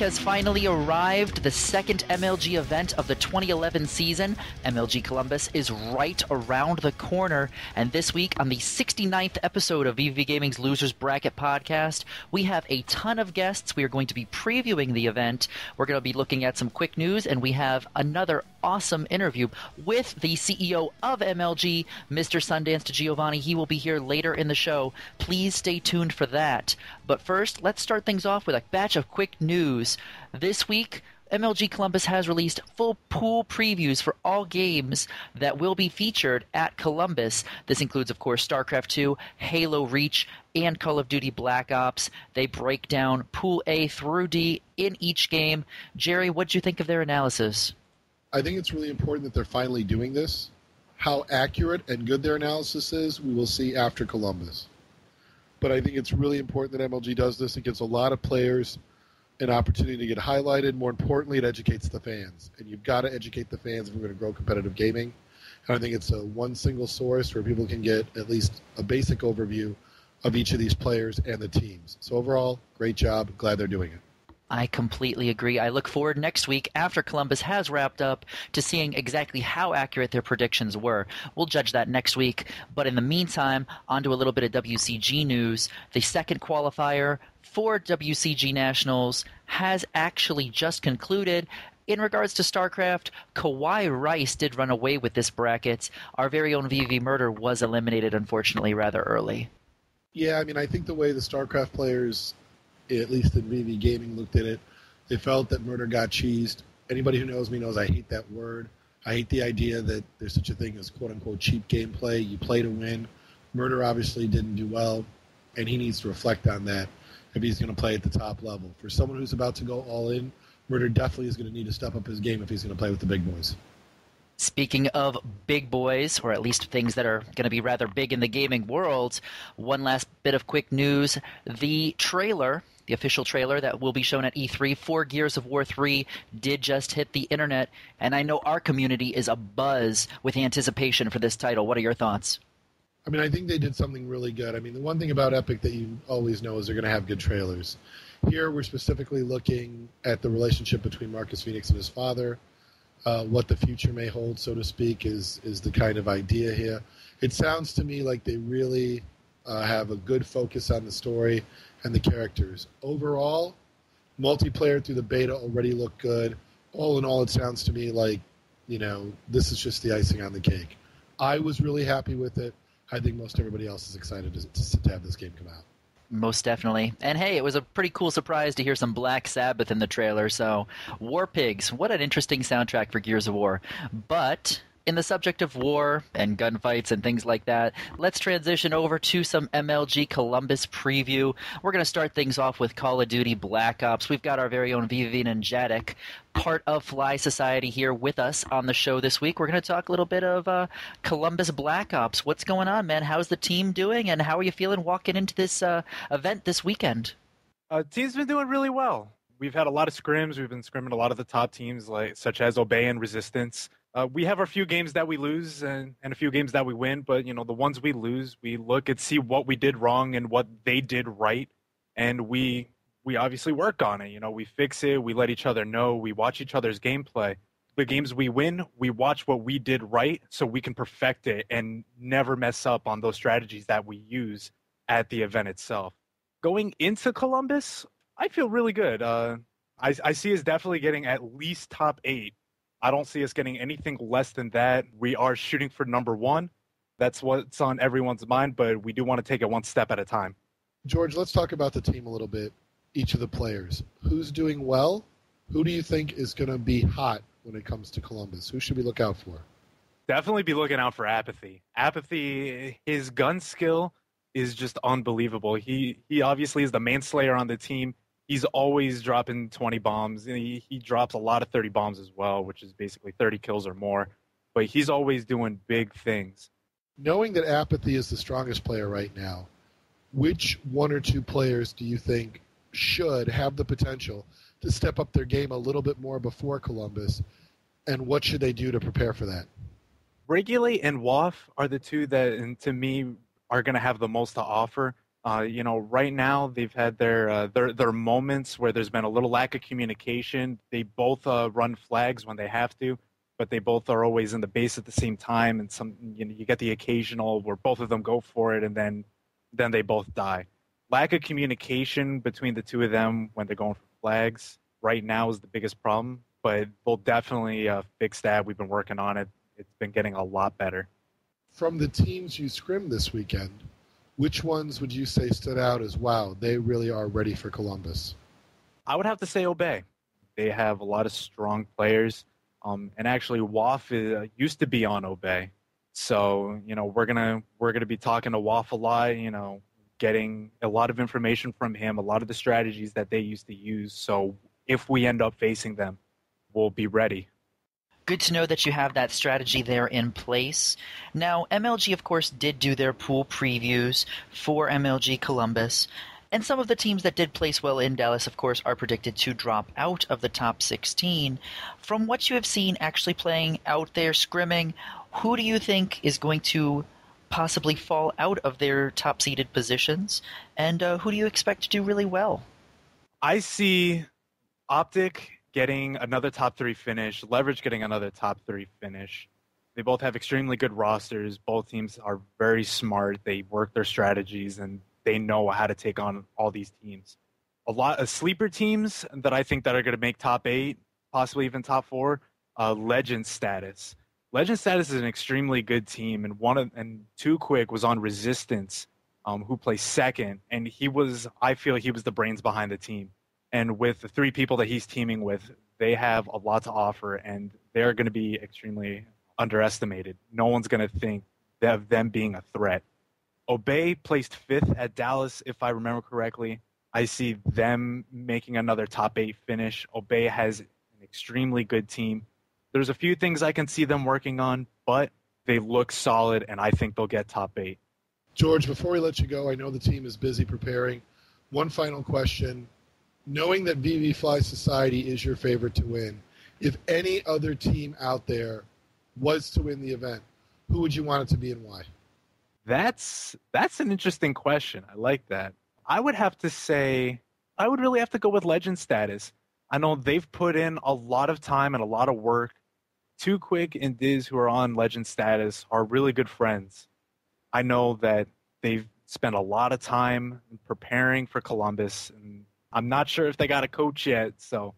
has finally arrived. The second MLG event of the 2011 season. MLG Columbus is right around the corner. And this week, on the 69th episode of VV Gaming's Losers Bracket podcast, we have a ton of guests. We are going to be previewing the event. We're going to be looking at some quick news, and we have another awesome interview with the CEO of MLG, Mr. Sundance DiGiovanni. He will be here later in the show. Please stay tuned for that. But first, let's start things off with a batch of quick news. This week, MLG Columbus has released full pool previews for all games that will be featured at Columbus. This includes, of course, StarCraft 2, Halo Reach, and Call of Duty Black Ops. They break down Pool A through D in each game. Jerry, what did you think of their analysis? I think it's really important that they're finally doing this. How accurate and good their analysis is, we will see after Columbus. But I think it's really important that MLG does this. It gives a lot of players an opportunity to get highlighted. More importantly, it educates the fans. And you've got to educate the fans if we're going to grow competitive gaming. And I think it's one single source where people can get at least a basic overview of each of these players and the teams. So overall, great job. Glad they're doing it. I completely agree. I look forward next week, after Columbus has wrapped up, to seeing exactly how accurate their predictions were. We'll judge that next week. But in the meantime, on to a little bit of WCG news. The second qualifier for WCG Nationals has actually just concluded. In regards to StarCraft, Kawhi Rice did run away with this bracket. Our very own VV Murder was eliminated, unfortunately, rather early. Yeah, I mean, I think the way the StarCraft players, at least in VV Gaming, looked at it, they felt that Murder got cheesed. Anybody who knows me knows I hate that word. I hate the idea that there's such a thing as quote-unquote cheap gameplay. You play to win. Murder obviously didn't do well, and he needs to reflect on that if he's going to play at the top level. For someone who's about to go all in, Murder definitely is going to need to step up his game if he's going to play with the big boys. Speaking of big boys, or at least things that are going to be rather big in the gaming world, one last bit of quick news. The official trailer that will be shown at E3 for Gears of War 3 did just hit the internet, and I know our community is abuzz with anticipation for this title. What are your thoughts? I mean, I think they did something really good. I mean, the one thing about Epic that you always know is they're going to have good trailers. Here, we're specifically looking at the relationship between Marcus Phoenix and his father. What the future may hold, so to speak, is the kind of idea here. It sounds to me like they really have a good focus on the story and the characters. Overall, multiplayer through the beta already looked good. All in all, it sounds to me like, this is just the icing on the cake. I was really happy with it. I think most everybody else is excited to have this game come out. Most definitely. And hey, it was a pretty cool surprise to hear some Black Sabbath in the trailer. So, War Pigs, what an interesting soundtrack for Gears of War. But in the subject of war and gunfights and things like that, let's transition over to some MLG Columbus preview. We're going to start things off with Call of Duty Black Ops. We've got our very own Vivian and Jadek, part of Fly Society, here with us on the show this week. We're going to talk a little bit of Columbus Black Ops. What's going on, man? How's the team doing, and how are you feeling walking into this event this weekend? Team's been doing really well. We've had a lot of scrims. We've been scrimming a lot of the top teams, such as Obey and Resistance. We have a few games that we lose and a few games that we win, but the ones we lose, we look and see what we did wrong and what they did right, and we obviously work on it. We fix it, we let each other know, we watch each other's gameplay. The games we win, we watch what we did right so we can perfect it and never mess up on those strategies that we use at the event itself. Going into Columbus, I feel really good. I see us definitely getting at least top 8. I don't see us getting anything less than that. We are shooting for number 1. That's what's on everyone's mind, but we do want to take it one step at a time. George, let's talk about the team a little bit, each of the players. Who's doing well? Who do you think is going to be hot when it comes to Columbus? Who should we look out for? Definitely be looking out for Apathy. Apathy, his gun skill is just unbelievable. He obviously is the manslayer on the team. He's always dropping 20 bombs. He drops a lot of 30 bombs as well, which is basically 30 kills or more. But he's always doing big things. Knowing that Apathy is the strongest player right now, which one or two players do you think should have the potential to step up their game a little bit more before Columbus, and what should they do to prepare for that? Regulate and WAF are the two that, and to me, are going to have the most to offer. Right now they've had their moments where there's been a little lack of communication. They both run flags when they have to, but they both are always in the base at the same time. And you get the occasional where both of them go for it, and then they both die. Lack of communication between the two of them when they're going for flags right now is the biggest problem, but we'll definitely fix that. We've been working on it. It's been getting a lot better. From the teams you scrimmed this weekend, which ones would you say stood out as, wow, they really are ready for Columbus? I would have to say Obey. They have a lot of strong players. And actually, Waff used to be on Obey. So, we're gonna be talking to Waff a lot, getting a lot of information from him, a lot of the strategies that they used to use. So if we end up facing them, we'll be ready. Good to know that you have that strategy there in place. Now, MLG, of course, did do their pool previews for MLG Columbus, and some of the teams that did place well in Dallas, of course, are predicted to drop out of the top 16. From what you have seen actually playing out there, scrimming, who do you think is going to possibly fall out of their top-seeded positions, and who do you expect to do really well? I see Optic getting another top 3 finish, Leverage getting another top 3 finish. They both have extremely good rosters. Both teams are very smart. They work their strategies, and they know how to take on all these teams. A lot of sleeper teams that I think that are going to make top 8, possibly even top 4, Legend Status. Legend Status is an extremely good team, and Too Quick was on Resistance, who placed second, and I feel he was the brains behind the team. And with the 3 people that he's teaming with, they have a lot to offer, and they're going to be extremely underestimated. No one's going to think of them being a threat. Obey placed 5th at Dallas, if I remember correctly. I see them making another top 8 finish. Obey has an extremely good team. There's a few things I can see them working on, but they look solid, and I think they'll get top 8. George, before we let you go, I know the team is busy preparing. One final question. Knowing that VV Fly Society is your favorite to win, if any other team out there was to win the event, who would you want it to be and why? That's an interesting question. I like that. I would really have to go with Legend Status. I know they've put in a lot of time and a lot of work. Too Quick and Diz, who are on Legend Status, are really good friends. I know that they've spent a lot of time preparing for Columbus, and I'm not sure if they got a coach yet. So,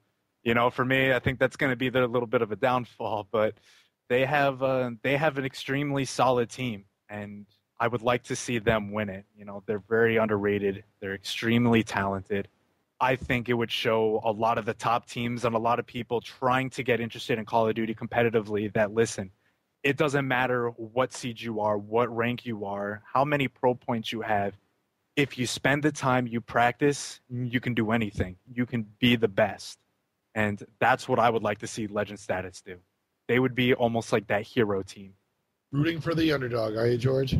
for me, I think that's going to be their little bit of a downfall. But they have an extremely solid team, and I would like to see them win it. They're very underrated. They're extremely talented. I think it would show a lot of the top teams and a lot of people trying to get interested in Call of Duty competitively that, listen, it doesn't matter what seed you are, what rank you are, how many pro points you have. If you spend the time, you practice, you can do anything. You can be the best. And that's what I would like to see Legend Status do. They would be almost like that hero team. Rooting for the underdog, are you, George?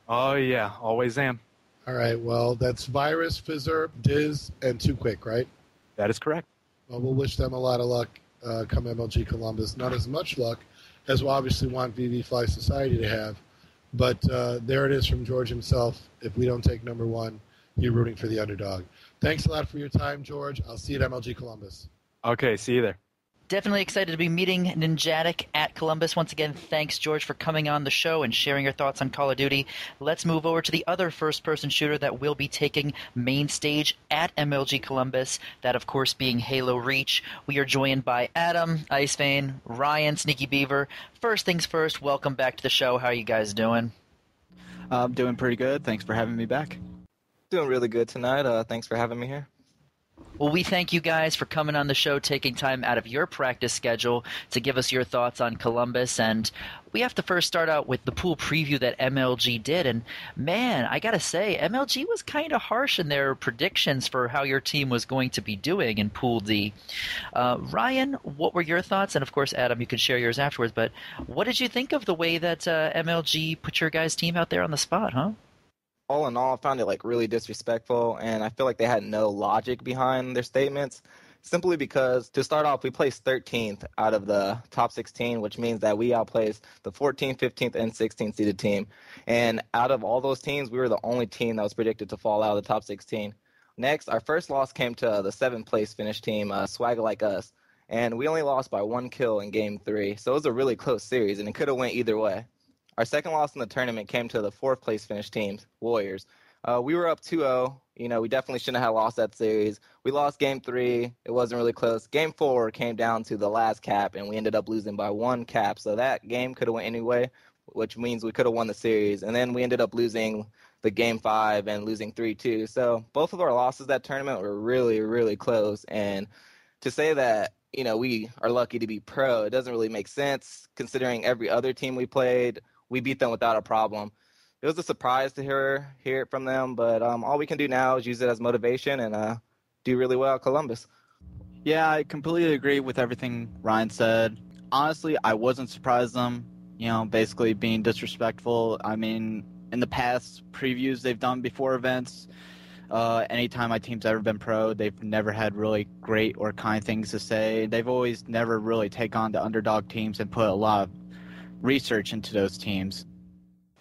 Oh, yeah, always am. All right, well, that's Virus, Fizzer, Diz, and Too Quick, right? That is correct. Well, we'll wish them a lot of luck come MLG Columbus. Not as much luck as we obviously want VV Fly Society to have. But there it is from George himself. If we don't take number 1, you're rooting for the underdog. Thanks a lot for your time, George. I'll see you at MLG Columbus. Okay, see you there. Definitely excited to be meeting Ninjatic at Columbus. Once again, thanks, George, for coming on the show and sharing your thoughts on Call of Duty. Let's move over to the other first-person shooter that will be taking main stage at MLG Columbus, that, of course, being Halo Reach. We are joined by Adam, Icevane, Ryan, Sneaky Beaver. First things first, welcome back to the show. How are you guys doing? I'm doing pretty good. Thanks for having me back. Doing really good tonight. Thanks for having me here. Well, we thank you guys for coming on the show, taking time out of your practice schedule to give us your thoughts on Columbus. And we have to first start out with the pool preview that MLG did. And, man, I got to say, MLG was kind of harsh in their predictions for how your team was going to be doing in Pool D. Ryan, what were your thoughts? And, of course, Adam, you can share yours afterwards. But what did you think of the way that MLG put your guys' team out there on the spot, huh? All in all, I found it really disrespectful, and I feel like they had no logic behind their statements. simply because, to start off, we placed 13th out of the top 16, which means that we outplaced the 14th, 15th, and 16th seeded team. And out of all those teams, we were the only team that was predicted to fall out of the top 16. Next, our first loss came to the 7th place finish team, Swagger Like Us. And we only lost by 1 kill in Game 3. So it was a really close series, and it could have went either way. Our second loss in the tournament came to the 4th place finish team, Warriors. We were up 2-0. We definitely shouldn't have lost that series. We lost Game 3. It wasn't really close. Game 4 came down to the last cap, and we ended up losing by 1 cap. So that game could have went anyway, which means we could have won the series. And then we ended up losing the Game 5 and losing 3-2. So both of our losses that tournament were really, really close. And to say that, we are lucky to be pro, it doesn't really make sense considering every other team we played, we beat them without a problem. It was a surprise to hear it from them, but all we can do now is use it as motivation and do really well at Columbus. Yeah, I completely agree with everything Ryan said. Honestly, I wasn't surprised them, basically being disrespectful. I mean, in the past previews they've done before events, anytime my team's ever been pro, they've never had really great or kind things to say. They've always never really taken on the underdog teams and put a lot of research into those teams.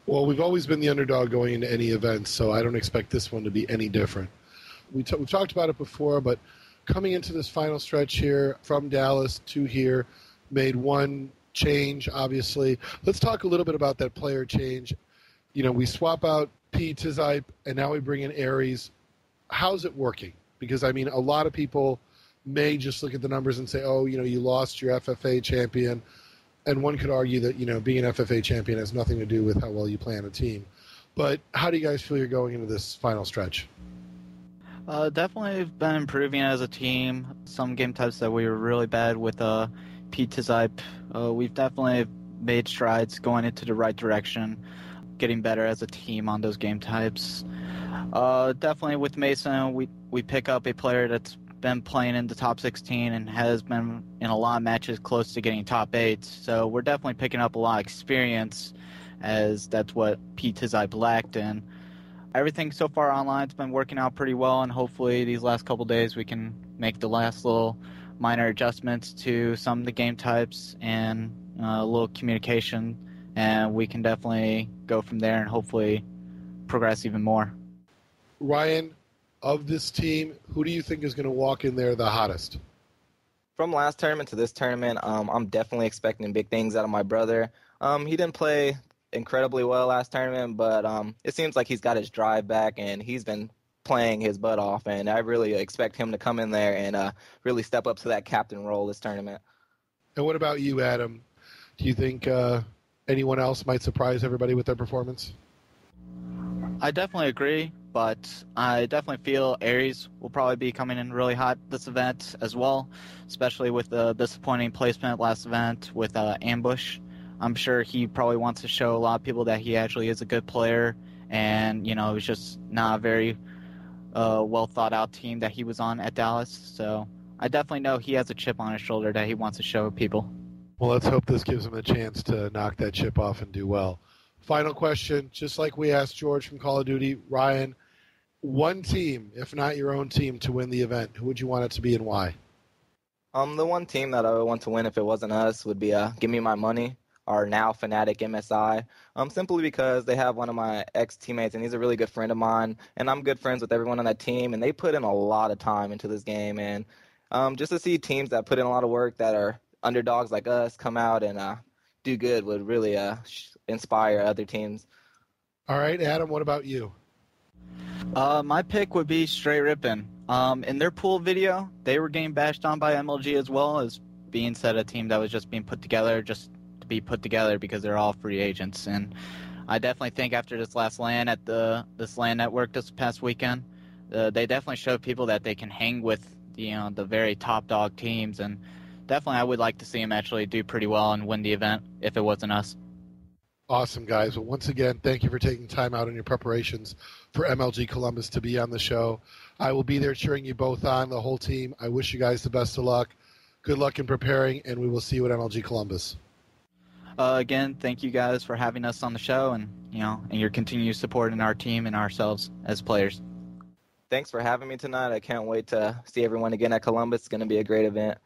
Well, we've always been the underdog going into any event, so I don't expect this one to be any different. We've talked about it before, but coming into this final stretch here from Dallas to here, made one change, obviously. Let's talk a little bit about that player change. We swap out P. Tizype, and now we bring in Aries. How's it working? Because, a lot of people may just look at the numbers and say, oh, you lost your FFA champion. And one could argue that, being an FFA champion has nothing to do with how well you play on a team. But how do you guys feel you're going into this final stretch? Definitely been improving as a team. Some game types that we were really bad with P. Tizype, we've definitely made strides going into the right direction, getting better as a team on those game types. Definitely with Mason, we pick up a player that's been playing in the top 16 and has been in a lot of matches close to getting top 8. So we're definitely picking up a lot of experience, as that's what P. Tizype lacked. And everything so far online has been working out pretty well, and hopefully these last couple days we can make the last little minor adjustments to some of the game types and a little communication, and we can definitely go from there and hopefully progress even more. Ryan, of this team, who do you think is going to walk in there the hottest? From last tournament to this tournament, I'm definitely expecting big things out of my brother. He didn't play incredibly well last tournament, but it seems like he's got his drive back, and he's been playing his butt off, and I really expect him to come in there and really step up to that captain role this tournament. And what about you, Adam? Do you think anyone else might surprise everybody with their performance? I definitely agree, but I definitely feel Aries will probably be coming in really hot this event as well, especially with the disappointing placement last event with Ambush. I'm sure he probably wants to show a lot of people that he actually is a good player, and it was just not a very well thought out team that he was on at Dallas. So I definitely know he has a chip on his shoulder that he wants to show people. Well, let's hope this gives him a chance to knock that chip off and do well. Final question, just like we asked George from Call of Duty, Ryan, one team, if not your own team, to win the event, who would you want it to be and why? The one team that I would want to win if it wasn't us would be Give Me My Money, our now Fnatic MSI, simply because they have one of my ex-teammates, and he's a really good friend of mine, and I'm good friends with everyone on that team, and they put in a lot of time into this game, and just to see teams that put in a lot of work that are underdogs like us come out and do good would really inspire other teams. All right, Adam, what about you? My pick would be Straight Rippin'. In their pool video, they were getting bashed on by MLG as well as being said a team that was just being put together just to be put together because they're all free agents. And I definitely think after this last LAN at this LAN network this past weekend, they definitely showed people that they can hang with the very top dog teams. And definitely I would like to see them actually do pretty well and win the event if it wasn't us. Awesome, guys. Well, once again, thank you for taking time out in your preparations for MLG Columbus to be on the show. I will be there cheering you both on, the whole team. I wish you guys the best of luck. Good luck in preparing, and we will see you at MLG Columbus. Again, thank you guys for having us on the show and your continued support in our team and ourselves as players. Thanks for having me tonight. I can't wait to see everyone again at Columbus. It's going to be a great event.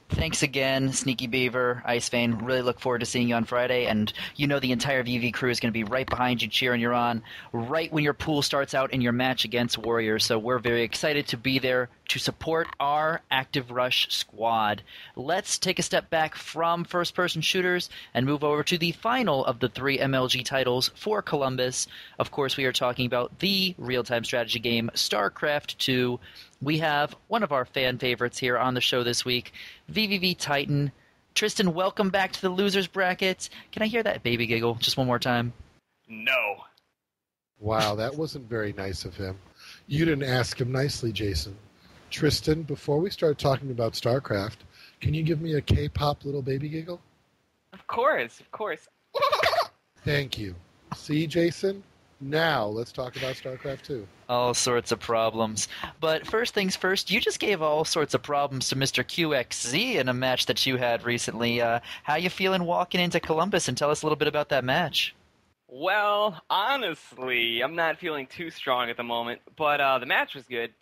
Thanks again, Sneaky Beaver, Ice Vein. Really look forward to seeing you on Friday. And you know the entire VV crew is going to be right behind you, cheering you on, right when your pool starts out in your match against Warriors. So we're very excited to be there to support our Active Rush squad. Let's take a step back from first-person shooters and move over to the final of the 3 MLG titles for Columbus. Of course, we are talking about the real-time strategy game, StarCraft 2. We have one of our fan favorites here on the show this week, VVV Titan. Tristan, welcome back to the losers bracket. Can I hear that baby giggle just one more time? No. Wow, that wasn't very nice of him. You didn't ask him nicely, Jason. Tristan, before we start talking about StarCraft, can you give me a K-pop little baby giggle? Of course. Thank you. See, Jason? Now, let's talk about StarCraft 2. All sorts of problems. But first things first, you just gave all sorts of problems to Mr. QXZ in a match that you had recently. How you feeling walking into Columbus? And tell us a little bit about that match. Well, honestly, I'm not feeling too strong at the moment, but the match was good.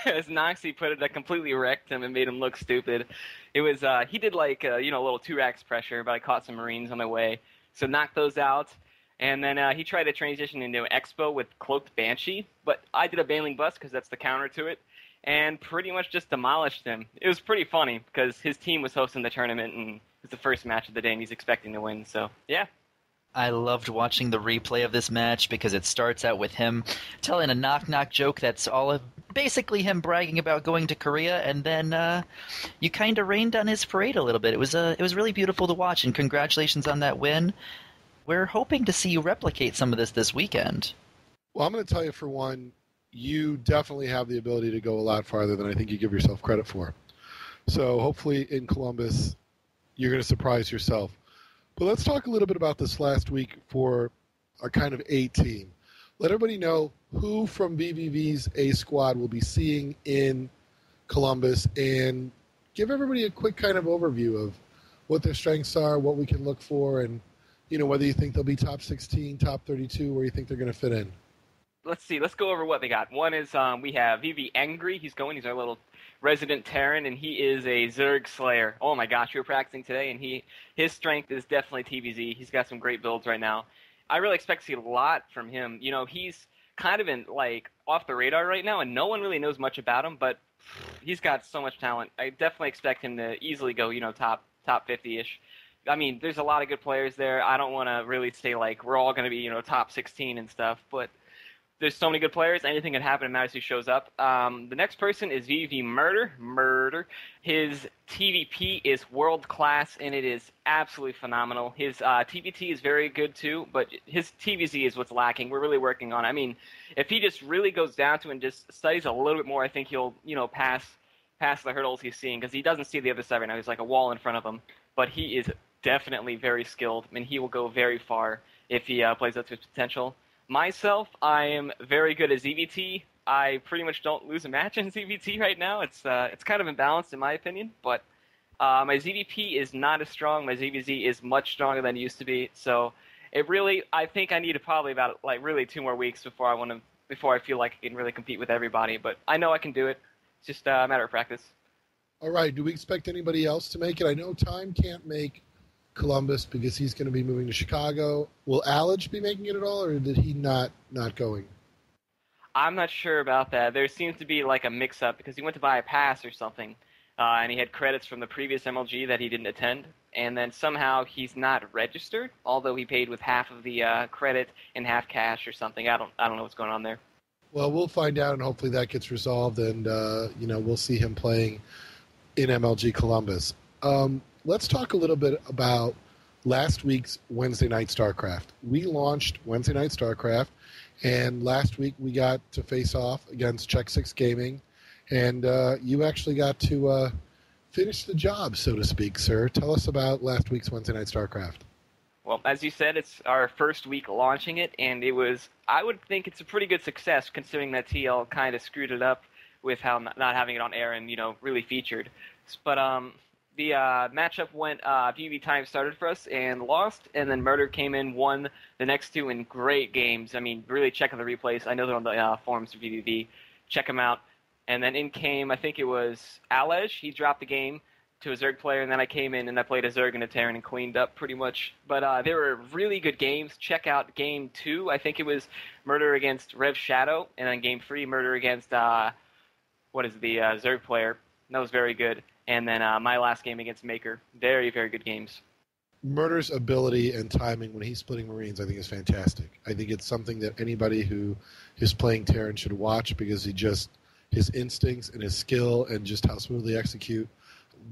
As Noxie put it, I completely wrecked him and made him look stupid. It was he did like a little 2-racks pressure, but I caught some Marines on my way, so knocked those out. And then he tried to transition into an Expo with Cloaked Banshee, but I did a Baneling Bust because that's the counter to it, and pretty much just demolished him. It was pretty funny because his team was hosting the tournament, and it was the first match of the day, and he's expecting to win. So, yeah. I loved watching the replay of this match because it starts out with him telling a knock-knock joke that's all of basically him bragging about going to Korea, and then you kind of rained on his parade a little bit. It was really beautiful to watch, and congratulations on that win. We're hoping to see you replicate some of this weekend. Well, I'm going to tell you, for one, you definitely have the ability to go a lot farther than I think you give yourself credit for. So hopefully in Columbus, you're going to surprise yourself. But let's talk a little bit about this last week for our kind of A team. Let everybody know who from BVV's A squad will be seeing in Columbus, and give everybody a quick kind of overview of what their strengths are, what we can look for, and whether you think they'll be top 16, top 32, where you think they're going to fit in. Let's see. Let's go over what they got. One is we have VV Angry. He's our little resident Terran, and he is a Zerg Slayer. Oh my gosh, we were practicing today, and his strength is definitely TVZ. He's got some great builds right now. I really expect to see a lot from him. He's kind of in off the radar right now, and no one really knows much about him, but he's got so much talent. I definitely expect him to easily go top 50-ish. I mean, there's a lot of good players there. I don't want to really say we're all going to be top 16 and stuff, but there's so many good players. Anything can happen. It matters who shows up. The next person is VV Murder. His TVP is world class, and it is absolutely phenomenal. His TVT is very good too, but his TVZ is what's lacking. We're really working on it. I mean, if he just really goes down to and just studies a little bit more, I think he'll pass the hurdles he's seeing, because he doesn't see the other side right now. He's like a wall in front of him, but he is definitely very skilled, and he will go very far if he plays up to his potential. Myself, I am very good at ZVT. I pretty much don't lose a match in ZVT right now. It's kind of imbalanced in my opinion, but my ZVP is not as strong. My ZVZ is much stronger than it used to be. So I think I need probably about really 2 more weeks before I feel like I can really compete with everybody. But I know I can do it. It's just a matter of practice. All right. Do we expect anybody else to make it? I know Time can't make Columbus because he's going to be moving to Chicago. Will Alij be making it at all, or did he not going? I'm not sure about that. There seems to be a mix-up because he went to buy a pass or something, and he had credits from the previous MLG that he didn't attend, and then somehow he's not registered, although he paid with half of the credit and half cash or something. I don't know what's going on there. Well, we'll find out, and hopefully that gets resolved, and we'll see him playing in MLG Columbus. Let's talk a little bit about last week's Wednesday Night StarCraft. We launched Wednesday Night StarCraft, and last week we got to face off against Check 6 Gaming, and you actually got to finish the job, so to speak, sir. Tell us about last week's Wednesday Night StarCraft. Well, as you said, it's our first week launching it, and I would think it's a pretty good success considering that TL kind of screwed it up with how not having it on air and, really featured. But the matchup went, VV Time started for us and lost, and then Murder came in, won the next 2 in great games. I mean, really checking the replays. I know they're on the forums for VVV. check him out. And then in came, I think it was Alej. He dropped the game to a Zerg player, and then I came in and I played a Zerg and a Terran and cleaned up pretty much. But they were really good games. Check out Game 2. I think it was Murder against Rev Shadow, and then Game 3, Murder against, the Zerg player. That was very good. And then my last game against Maker. Very, very good games. Murder's ability and timing when he's splitting Marines, I think, is fantastic. I think it's something that anybody who is playing Terran should watch because his instincts and his skill and just how smoothly execute,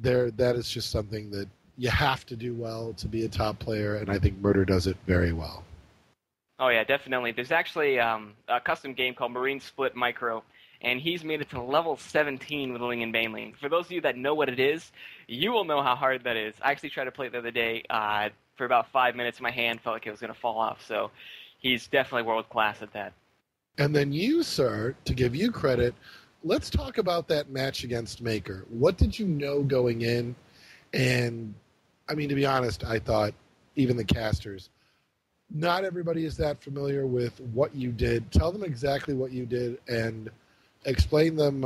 that is just something that you have to do well to be a top player, and I think Murder does it very well. Oh, yeah, definitely. There's actually a custom game called Marine Split Micro, and he's made it to level 17 with Ling and Baneling. For those of you that know what it is, you will know how hard that is. I actually tried to play it the other day. For about 5 minutes, my hand felt like it was going to fall off, so he's definitely world-class at that. And then you, sir, to give you credit, let's talk about that match against Maker. What did you know going in? And, I mean, to be honest, I thought even the casters, not everybody is that familiar with what you did. Tell them exactly what you did and explain them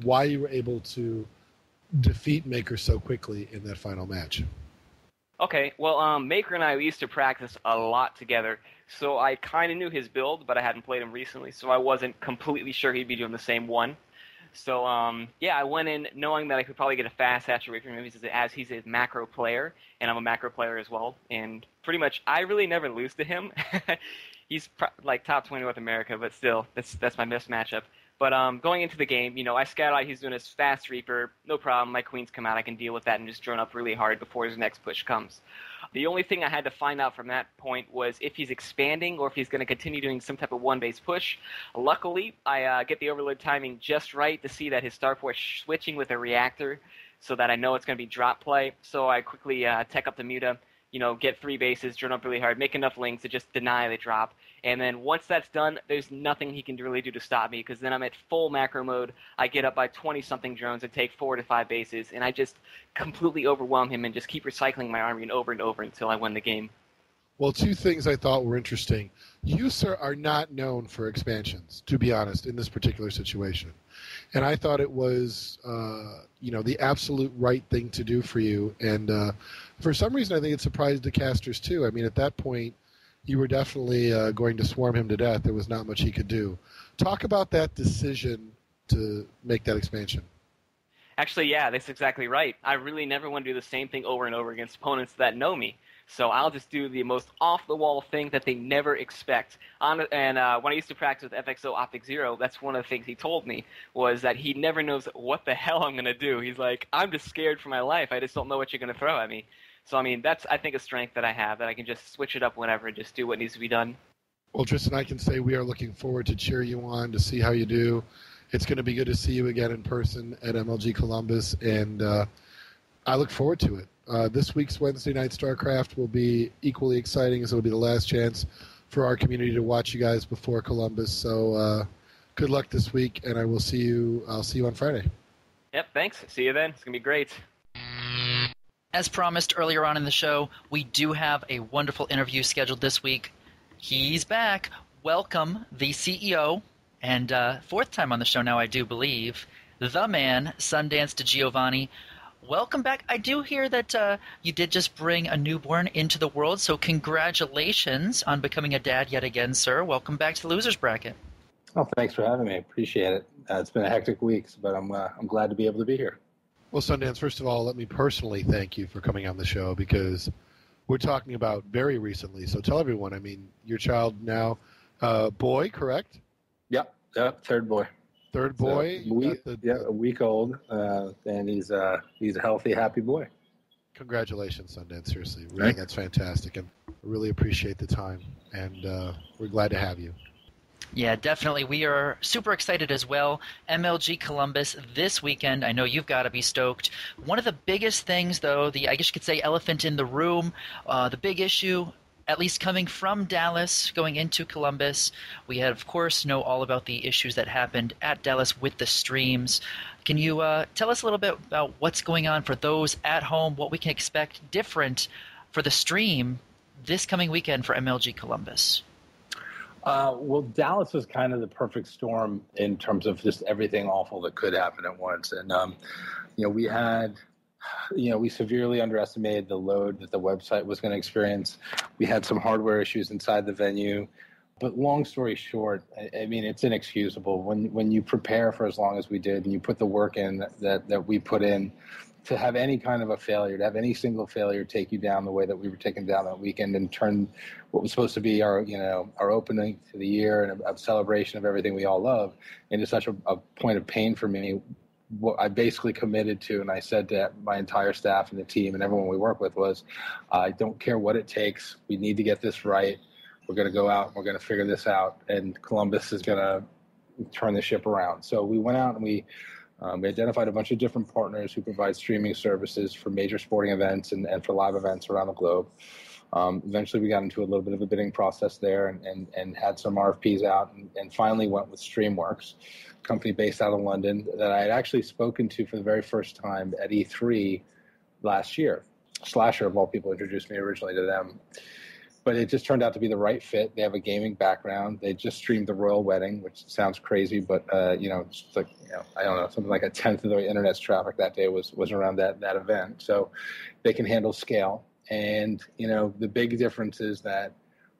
why you were able to defeat Maker so quickly in that final match. Okay, well, Maker and I, we used to practice a lot together, so I kind of knew his build, but I hadn't played him recently, so I wasn't completely sure he'd be doing the same one. So, I went in knowing that I could probably get a fast hatch away from him as he's a macro player, and I'm a macro player as well, and pretty much I really never lose to him. He's like top 20 North America, but still, that's my best matchup. But going into the game, I scout out he's doing his fast Reaper, no problem, my queens come out, I can deal with that and just drone up really hard before his next push comes. The only thing I had to find out from that point was if he's expanding or if he's going to continue doing some type of one-base push. Luckily, I get the overload timing just right to see that his starport switching with a reactor so that I know it's going to be drop play. So I quickly tech up the Muta, get 3 bases, drone up really hard, make enough links to just deny the drop. And then once that's done, there's nothing he can really do to stop me because then I'm at full macro mode. I get up by 20-something drones and take 4 to 5 bases, and I just completely overwhelm him and just keep recycling my army over and over until I win the game. Well, 2 things I thought were interesting. You, sir, are not known for expansions, to be honest, in this particular situation. And I thought it was, the absolute right thing to do for you. And for some reason, I think it surprised the casters, too. I mean, at that point, you were definitely going to swarm him to death. There was not much he could do. Talk about that decision to make that expansion. Actually, yeah, that's exactly right. I really never want to do the same thing over and over against opponents that know me. So I'll just do the most off-the-wall thing that they never expect. And when I used to practice with FXO Optic Zero, that's one of the things he told me, was that he never knows what the hell I'm going to do. He's like, I'm just scared for my life. I just don't know what you're going to throw at me. So, I mean, that's, I think, a strength that I have, that I can just switch it up whenever and just do what needs to be done. Well, Tristan, I can say we are looking forward to cheer you on, to see how you do. It's going to be good to see you again in person at MLG Columbus, and I look forward to it. This week's Wednesday Night StarCraft will be equally exciting, as it will be the last chance for our community to watch you guys before Columbus. So good luck this week, and I'll see you on Friday. Yep, thanks. See you then. It's going to be great. As promised earlier on in the show, we do have a wonderful interview scheduled this week. He's back. Welcome, the CEO, and 4th time on the show now, I do believe, the man, Sundance DiGiovanni. Welcome back. I do hear that you did just bring a newborn into the world, so congratulations on becoming a dad yet again, sir. Welcome back to the Losers Bracket. Oh, thanks for having me. Appreciate it. It's been a hectic week, but I'm glad to be able to be here. Well, Sundance, first of all, let me personally thank you for coming on the show, because we're talking about very recently. So tell everyone, I mean, your child now, boy, correct? Yep, 3rd boy. 3rd boy? A week old, and he's a healthy, happy boy. Congratulations, Sundance, seriously. Really, that's fantastic, and I really appreciate the time, and we're glad to have you. Yeah, definitely. We are super excited as well. MLG Columbus this weekend. I know you've got to be stoked. One of the biggest things, though, I guess you could say elephant in the room, the big issue, at least coming from Dallas, going into Columbus, we of course know all about the issues that happened at Dallas with the streams. Can you tell us a little bit about what's going on for those at home, what we can expect different for the stream this coming weekend for MLG Columbus? Well, Dallas was kind of the perfect storm in terms of just everything awful that could happen at once. And, we severely underestimated the load that the website was going to experience. We had some hardware issues inside the venue. But long story short, I mean, it's inexcusable. When you prepare for as long as we did and you put the work in that we put in, to have any kind of a failure, to have any single failure take you down the way that we were taken down that weekend and turn what was supposed to be our opening to the year and a celebration of everything we all love into such a point of pain for me. What I basically committed to, and I said to my entire staff and the team and everyone we work with, was I don't care what it takes. We need to get this right. We're going to go out and we're going to figure this out, and Columbus is going to turn the ship around. So we went out and we identified a bunch of different partners who provide streaming services for major sporting events and for live events around the globe. Eventually, we got into a little bit of a bidding process there and had some RFPs out and finally went with StreamWorks, a company based out of London that I had actually spoken to for the very first time at E3 last year. Slasher, of all people, introduced me originally to them. But it just turned out to be the right fit. They have a gaming background. They just streamed the royal wedding, which sounds crazy, but I don't know, something like a tenth of the internet's traffic that day was around that event. So they can handle scale. And the big difference is that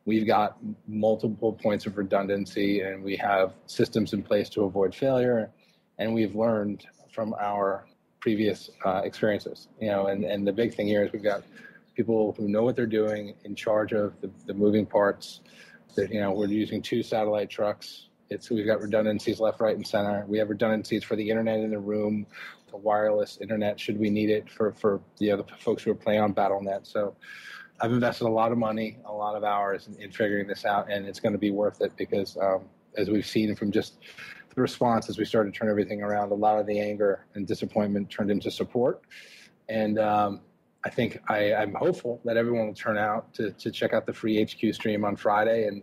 we've got multiple points of redundancy, and we have systems in place to avoid failure. And we've learned from our previous experiences. And the big thing here is we've got people who know what they're doing in charge of the moving parts. That we're using 2 satellite trucks. We've got redundancies left, right, and center. We have redundancies for the internet in the room, the wireless internet should we need it for the folks who are playing on BattleNet. So I've invested a lot of money, a lot of hours in figuring this out, and it's going to be worth it because as we've seen from just the response as we started to turn everything around, a lot of the anger and disappointment turned into support. And I think I'm hopeful that everyone will turn out to check out the free HQ stream on Friday and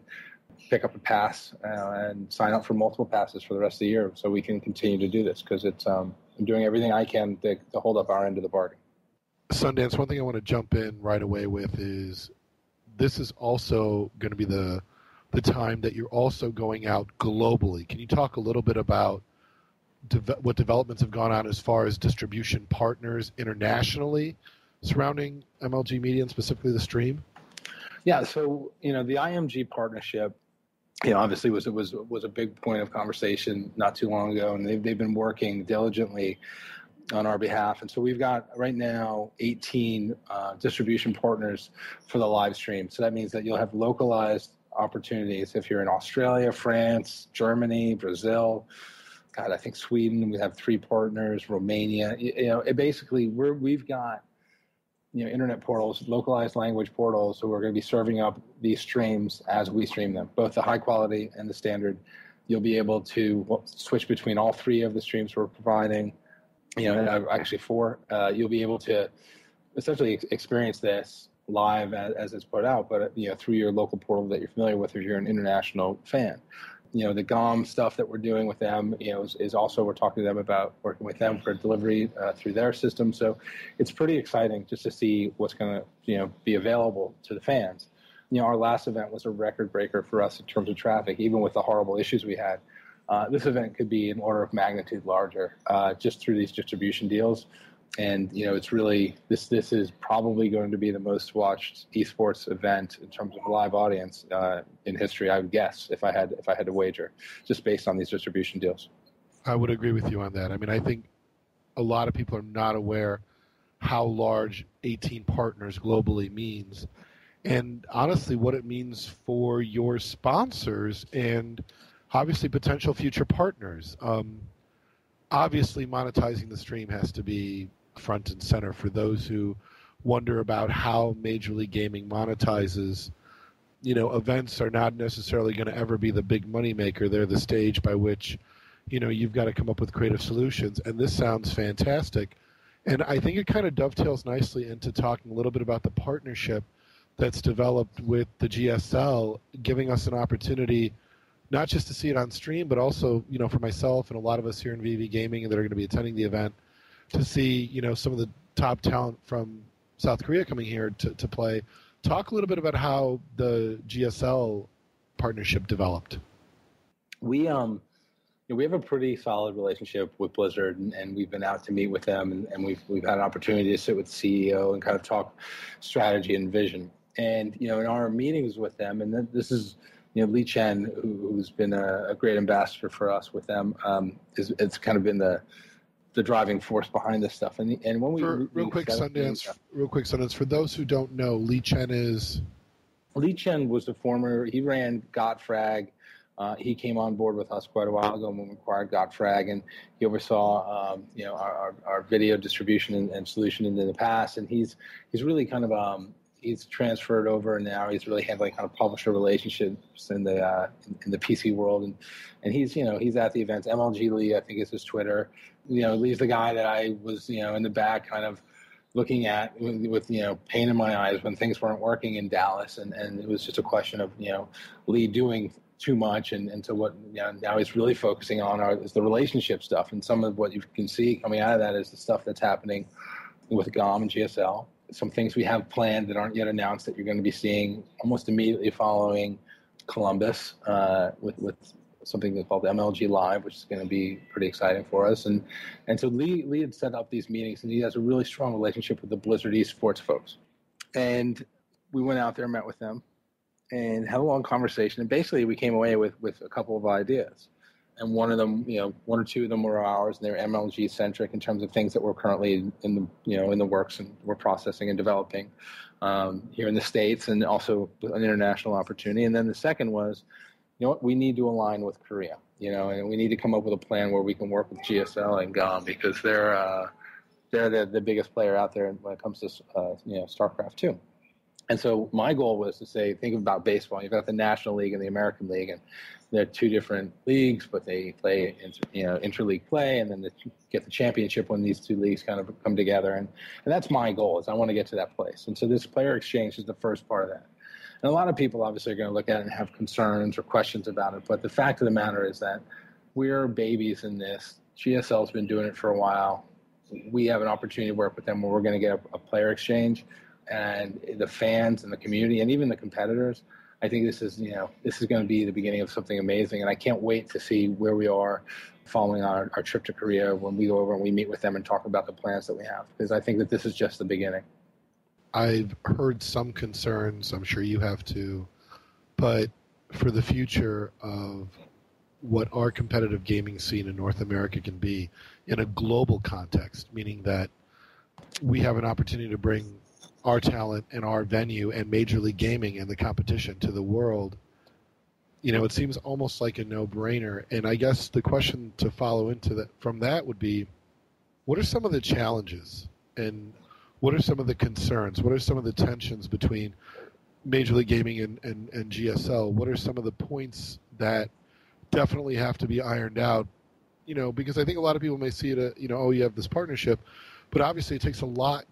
pick up a pass and sign up for multiple passes for the rest of the year so we can continue to do this because I'm doing everything I can to hold up our end of the bargain. Sundance, one thing I want to jump in right away with is this is also going to be the time that you're also going out globally. Can you talk a little bit about what developments have gone on as far as distribution partners internationally surrounding MLG Media and specifically the stream? Yeah, so the IMG partnership, obviously was a big point of conversation not too long ago, and they've been working diligently on our behalf. And so we've got right now 18 distribution partners for the live stream. So that means that you'll have localized opportunities if you're in Australia, France, Germany, Brazil. God, I think Sweden. We have 3 partners. Romania. We've got internet portals, localized language portals, so we're going to be serving up these streams as we stream them, both the high quality and the standard. You'll be able to switch between all 3 of the streams we're providing, actually 4. You'll be able to essentially experience this live as it's put out, but through your local portal that you're familiar with if you're an international fan. The GOM stuff that we're doing with them, is also we're talking to them about working with them for delivery through their system. So it's pretty exciting just to see what's going to, be available to the fans. Our last event was a record breaker for us in terms of traffic, even with the horrible issues we had. This event could be an order of magnitude larger just through these distribution deals. And, it's really, this is probably going to be the most watched esports event in terms of live audience in history, I would guess, if I had to wager, just based on these distribution deals. I would agree with you on that. I mean, I think a lot of people are not aware how large 18 partners globally means. And honestly, what it means for your sponsors and obviously potential future partners. Obviously, monetizing the stream has to be front and center for those who wonder about how Major League Gaming monetizes. Events are not necessarily going to ever be the big money maker. They're the stage by which, you've got to come up with creative solutions. And this sounds fantastic. And I think it kind of dovetails nicely into talking a little bit about the partnership that's developed with the GSL, giving us an opportunity not just to see it on stream, but also, for myself and a lot of us here in VV Gaming that are going to be attending the event, to see, some of the top talent from South Korea coming here to play. Talk a little bit about how the GSL partnership developed? We have a pretty solid relationship with Blizzard, and we've been out to meet with them, and we've had an opportunity to sit with the CEO and kind of talk strategy and vision. And in our meetings with them, and this is Lee Chen, who's been a great ambassador for us with them, it's kind of been the driving force behind this stuff. And when we real quick Sundance, for those who don't know, Lee Chen was he ran GotFrag. He came on board with us quite a while ago when we acquired GotFrag, and he oversaw our video distribution and solution in the past. And he's really kind of he's transferred over, and now he's really handling kind of publisher relationships in the PC world. And he's at the events. MLG Lee, I think, is his Twitter. Lee's the guy that I was in the back kind of looking at with pain in my eyes when things weren't working in Dallas, and it was just a question of Lee doing too much, and so what now he's really focusing on is the relationship stuff, and some of what you can see coming out of that is the stuff that's happening with GOM and GSL. Some things we have planned that aren't yet announced that you're going to be seeing almost immediately following Columbus with something called MLG Live, which is going to be pretty exciting for us. And so Lee had set up these meetings, and he has a really strong relationship with the Blizzard esports folks. And we went out there, met with them, and had a long conversation. And basically, we came away with a couple of ideas. And one of them, one or two of them were ours, and they're MLG centric in terms of things that we're currently in the works, and we're processing and developing here in the States, and also an international opportunity. And then the second was, we need to align with Korea, and we need to come up with a plan where we can work with GSL and GOM, because they're the biggest player out there when it comes to StarCraft 2. And so my goal was to say, think about baseball. You've got the National League and the American League, and they're two different leagues, but they play interleague play, and then they get the championship when these two leagues kind of come together. And that's my goal, is I want to get to that place. And so this player exchange is the first part of that. And a lot of people obviously are going to look at it and have concerns or questions about it, but the fact of the matter is that we're babies in this. GSL's been doing it for a while. We have an opportunity to work with them where we're going to get a player exchange. And the fans and the community and even the competitors, I think this is going to be the beginning of something amazing. And I can't wait to see where we are following our trip to Korea when we go over and we meet with them and talk about the plans that we have, because I think that this is just the beginning. I've heard some concerns, I'm sure you have too, but for the future of what our competitive gaming scene in North America can be in a global context, meaning that we have an opportunity to bring our talent and our venue and Major League Gaming and the competition to the world, it seems almost like a no-brainer. And I guess the question to follow into that from that would be, what are some of the challenges, and what are some of the concerns? What are some of the tensions between Major League Gaming and GSL? What are some of the points that definitely have to be ironed out? Because I think a lot of people may see it, you have this partnership, but obviously it takes a lot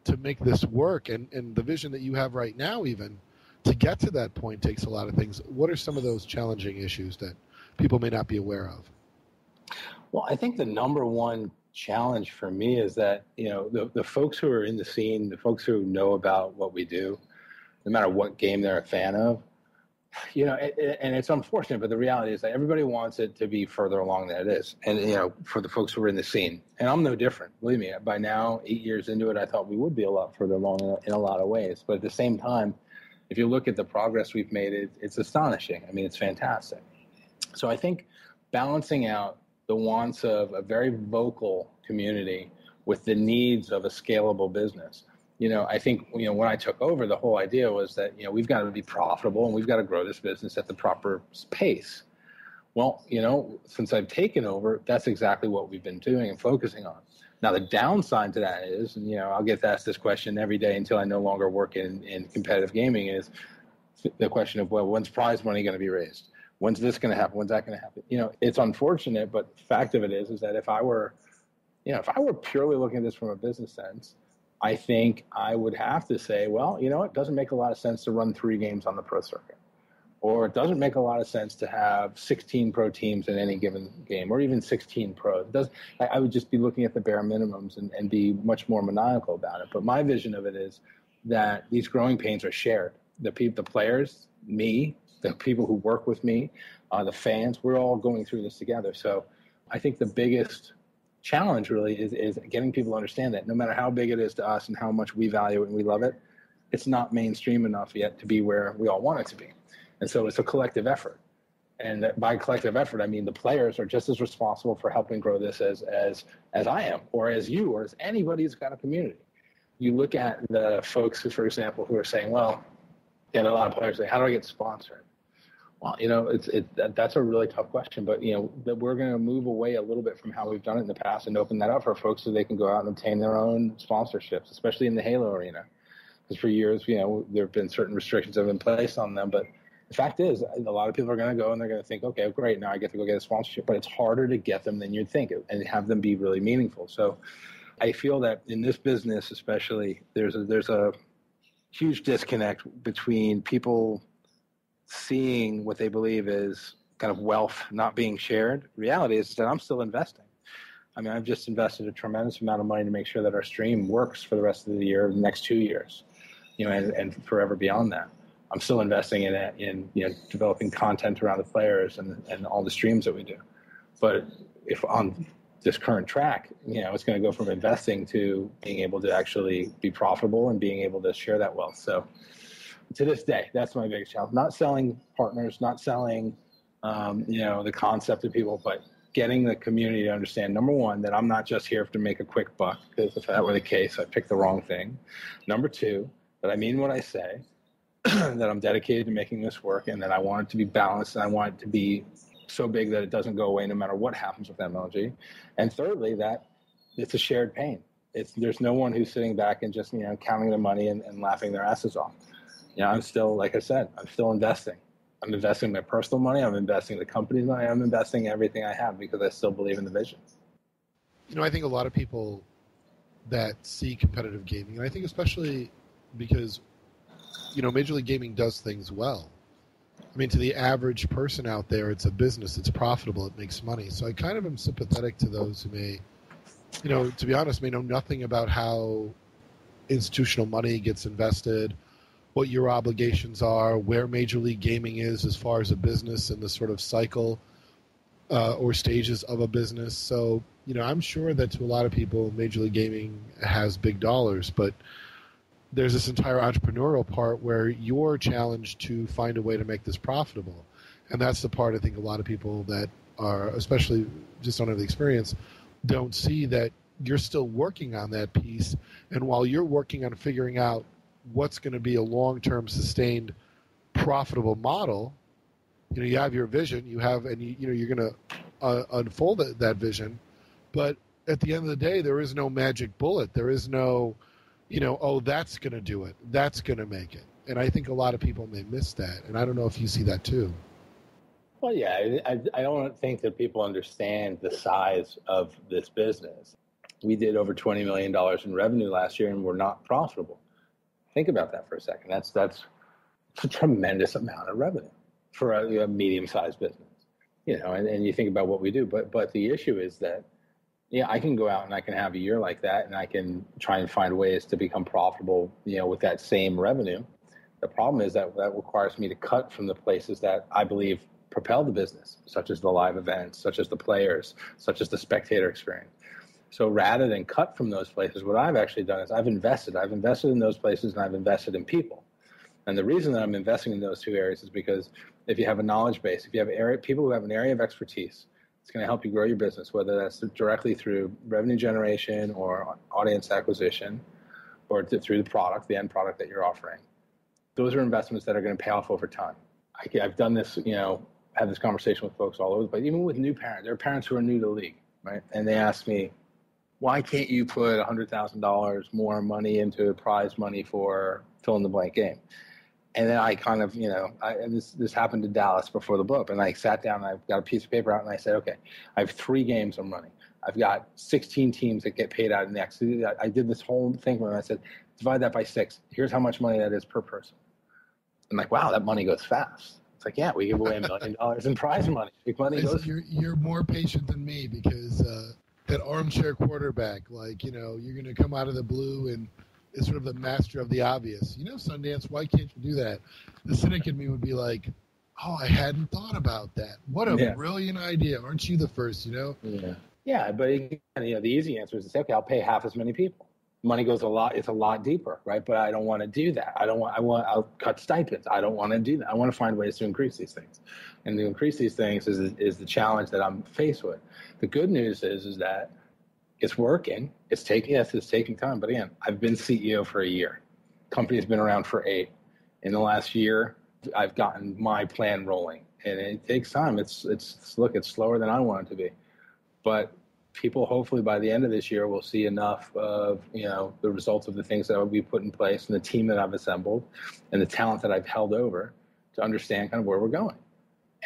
to make this work, and the vision that you have right now, even to get to that point, takes a lot of things. What are some of those challenging issues that people may not be aware of? Well, I think the number one challenge for me is that the folks who are in the scene, the folks who know about what we do, no matter what game they're a fan of, and it's unfortunate, but the reality is that everybody wants it to be further along than it is. And, for the folks who are in the scene, and I'm no different, believe me, by now, 8 years into it, I thought we would be a lot further along in a lot of ways. But at the same time, if you look at the progress we've made, it's astonishing. I mean, it's fantastic. So I think balancing out the wants of a very vocal community with the needs of a scalable business. I think, when I took over, the whole idea was that, we've got to be profitable and we've got to grow this business at the proper pace. Well, since I've taken over, that's exactly what we've been doing and focusing on. Now, the downside to that is, and, I'll get asked this question every day until I no longer work in competitive gaming, is the question of, well, when's prize money going to be raised? When's this going to happen? When's that going to happen? It's unfortunate, but the fact of it is that if I were purely looking at this from a business sense, I think I would have to say, well, it doesn't make a lot of sense to run 3 games on the pro circuit. Or it doesn't make a lot of sense to have 16 pro teams in any given game, or even 16 pros. I would just be looking at the bare minimums and be much more maniacal about it. But my vision of it is that these growing pains are shared. The players, me, the people who work with me, the fans, we're all going through this together. So I think the biggest challenge really is getting people to understand that no matter how big it is to us and how much we value it and we love it, it's not mainstream enough yet to be where we all want it to be. And so it's a collective effort. And by collective effort, I mean the players are just as responsible for helping grow this as I am, or as you, or as anybody who's got a community. You look at the folks who, for example, who are saying, well, a lot of players say, how do I get sponsored? Well, that's a really tough question, but that we're going to move away a little bit from how we've done it in the past and open that up for folks so they can go out and obtain their own sponsorships, especially in the Halo arena. Because for years, there have been certain restrictions that have been placed on them, but the fact is, a lot of people are going to go and they're going to think, okay, great, now I get to go get a sponsorship. But it's harder to get them than you'd think and have them be really meaningful. So I feel that in this business especially, there's a huge disconnect between people seeing what they believe is kind of wealth not being shared. The reality is that I'm still investing. I mean, I've just invested a tremendous amount of money to make sure that our stream works for the rest of the year, the next 2 years, and forever beyond that. I'm still investing in it, in developing content around the players and all the streams that we do. But if on this current track, it's going to go from investing to being able to actually be profitable and being able to share that wealth. So to this day, that's my biggest challenge. Not selling partners, not selling, the concept to people, but getting the community to understand, number one, that I'm not just here to make a quick buck, because if that were the case, I picked the wrong thing. Number two, that I mean what I say, that I'm dedicated to making this work, and that I want it to be balanced, and I want it to be so big that it doesn't go away no matter what happens with MLG. And thirdly, that it's a shared pain. There's no one who's sitting back and just counting their money and laughing their asses off. I'm still, like I said, I'm still investing. I'm investing my personal money. I'm investing the company's money. I'm investing everything I have because I still believe in the vision. I think a lot of people that see competitive gaming, and I think especially because Major League Gaming does things well. I mean, to the average person out there, it's a business, it's profitable, it makes money. So I kind of am sympathetic to those who may, to be honest, may know nothing about how institutional money gets invested, what your obligations are, where Major League Gaming is as far as a business and the sort of cycle or stages of a business. So, I'm sure that to a lot of people, Major League Gaming has big dollars, but there's this entire entrepreneurial part where you're challenged to find a way to make this profitable. And that's the part I think a lot of people that are, especially just don't have the experience, don't see that you're still working on that piece. And while you're working on figuring out what's going to be a long-term sustained profitable model, you have your vision, you're going to unfold that vision. But at the end of the day, there is no magic bullet. There is no, that's going to do it. That's going to make it. And I think a lot of people may miss that. And I don't know if you see that too. Well, yeah, I don't think that people understand the size of this business. We did over $20 million in revenue last year and we're not profitable. Think about that for a second. That's a tremendous amount of revenue for a medium-sized business, and you think about what we do. But the issue is that, I can go out and I can have a year like that and I can try and find ways to become profitable, with that same revenue. The problem is that requires me to cut from the places that I believe propel the business, such as the live events, such as the players, such as the spectator experience. So rather than cut from those places, what I've actually done is I've invested in those places and I've invested in people. And the reason that I'm investing in those two areas is because if you have a knowledge base, if you have people who have an area of expertise, it's going to help you grow your business, whether that's directly through revenue generation or audience acquisition or through the product, the end product that you're offering. Those are investments that are going to pay off over time. I've done this, had this conversation with folks all over the place, even with new parents. There are parents who are new to the league, right? And they ask me, why can't you put $100,000 more money into prize money for fill-in-the-blank game? And then I kind of, and this happened to Dallas before the book, and I sat down and I got a piece of paper out and I said, okay, I have 3 games I'm running. I've got 16 teams that get paid out next. I did this whole thing where I said, divide that by 6. Here's how much money that is per person. I'm like, wow, that money goes fast. It's like, yeah, we give away $1 million in prize money. Big money goes. You're more patient than me because that armchair quarterback, you're going to come out of the blue and is sort of the master of the obvious. Sundance, why can't you do that? The cynic in me would be like, Oh, I hadn't thought about that. What a brilliant idea. Aren't you the first, Yeah, but again, the easy answer is to say, okay, I'll pay half as many people. Money goes it's a lot deeper, right? But I don't want to do that. I'll cut stipends. I don't want to do that. I want to find ways to increase these things. And to increase these things is the challenge that I'm faced with. The good news is that it's working. It's taking time. But again, I've been CEO for a year. Company's been around for 8. In the last year, I've gotten my plan rolling. And it takes time. It's slower than I want it to be. But people, hopefully by the end of this year, will see enough of the results of the things that will be put in place and the team that I've assembled and the talent that I've held over to understand kind of where we're going.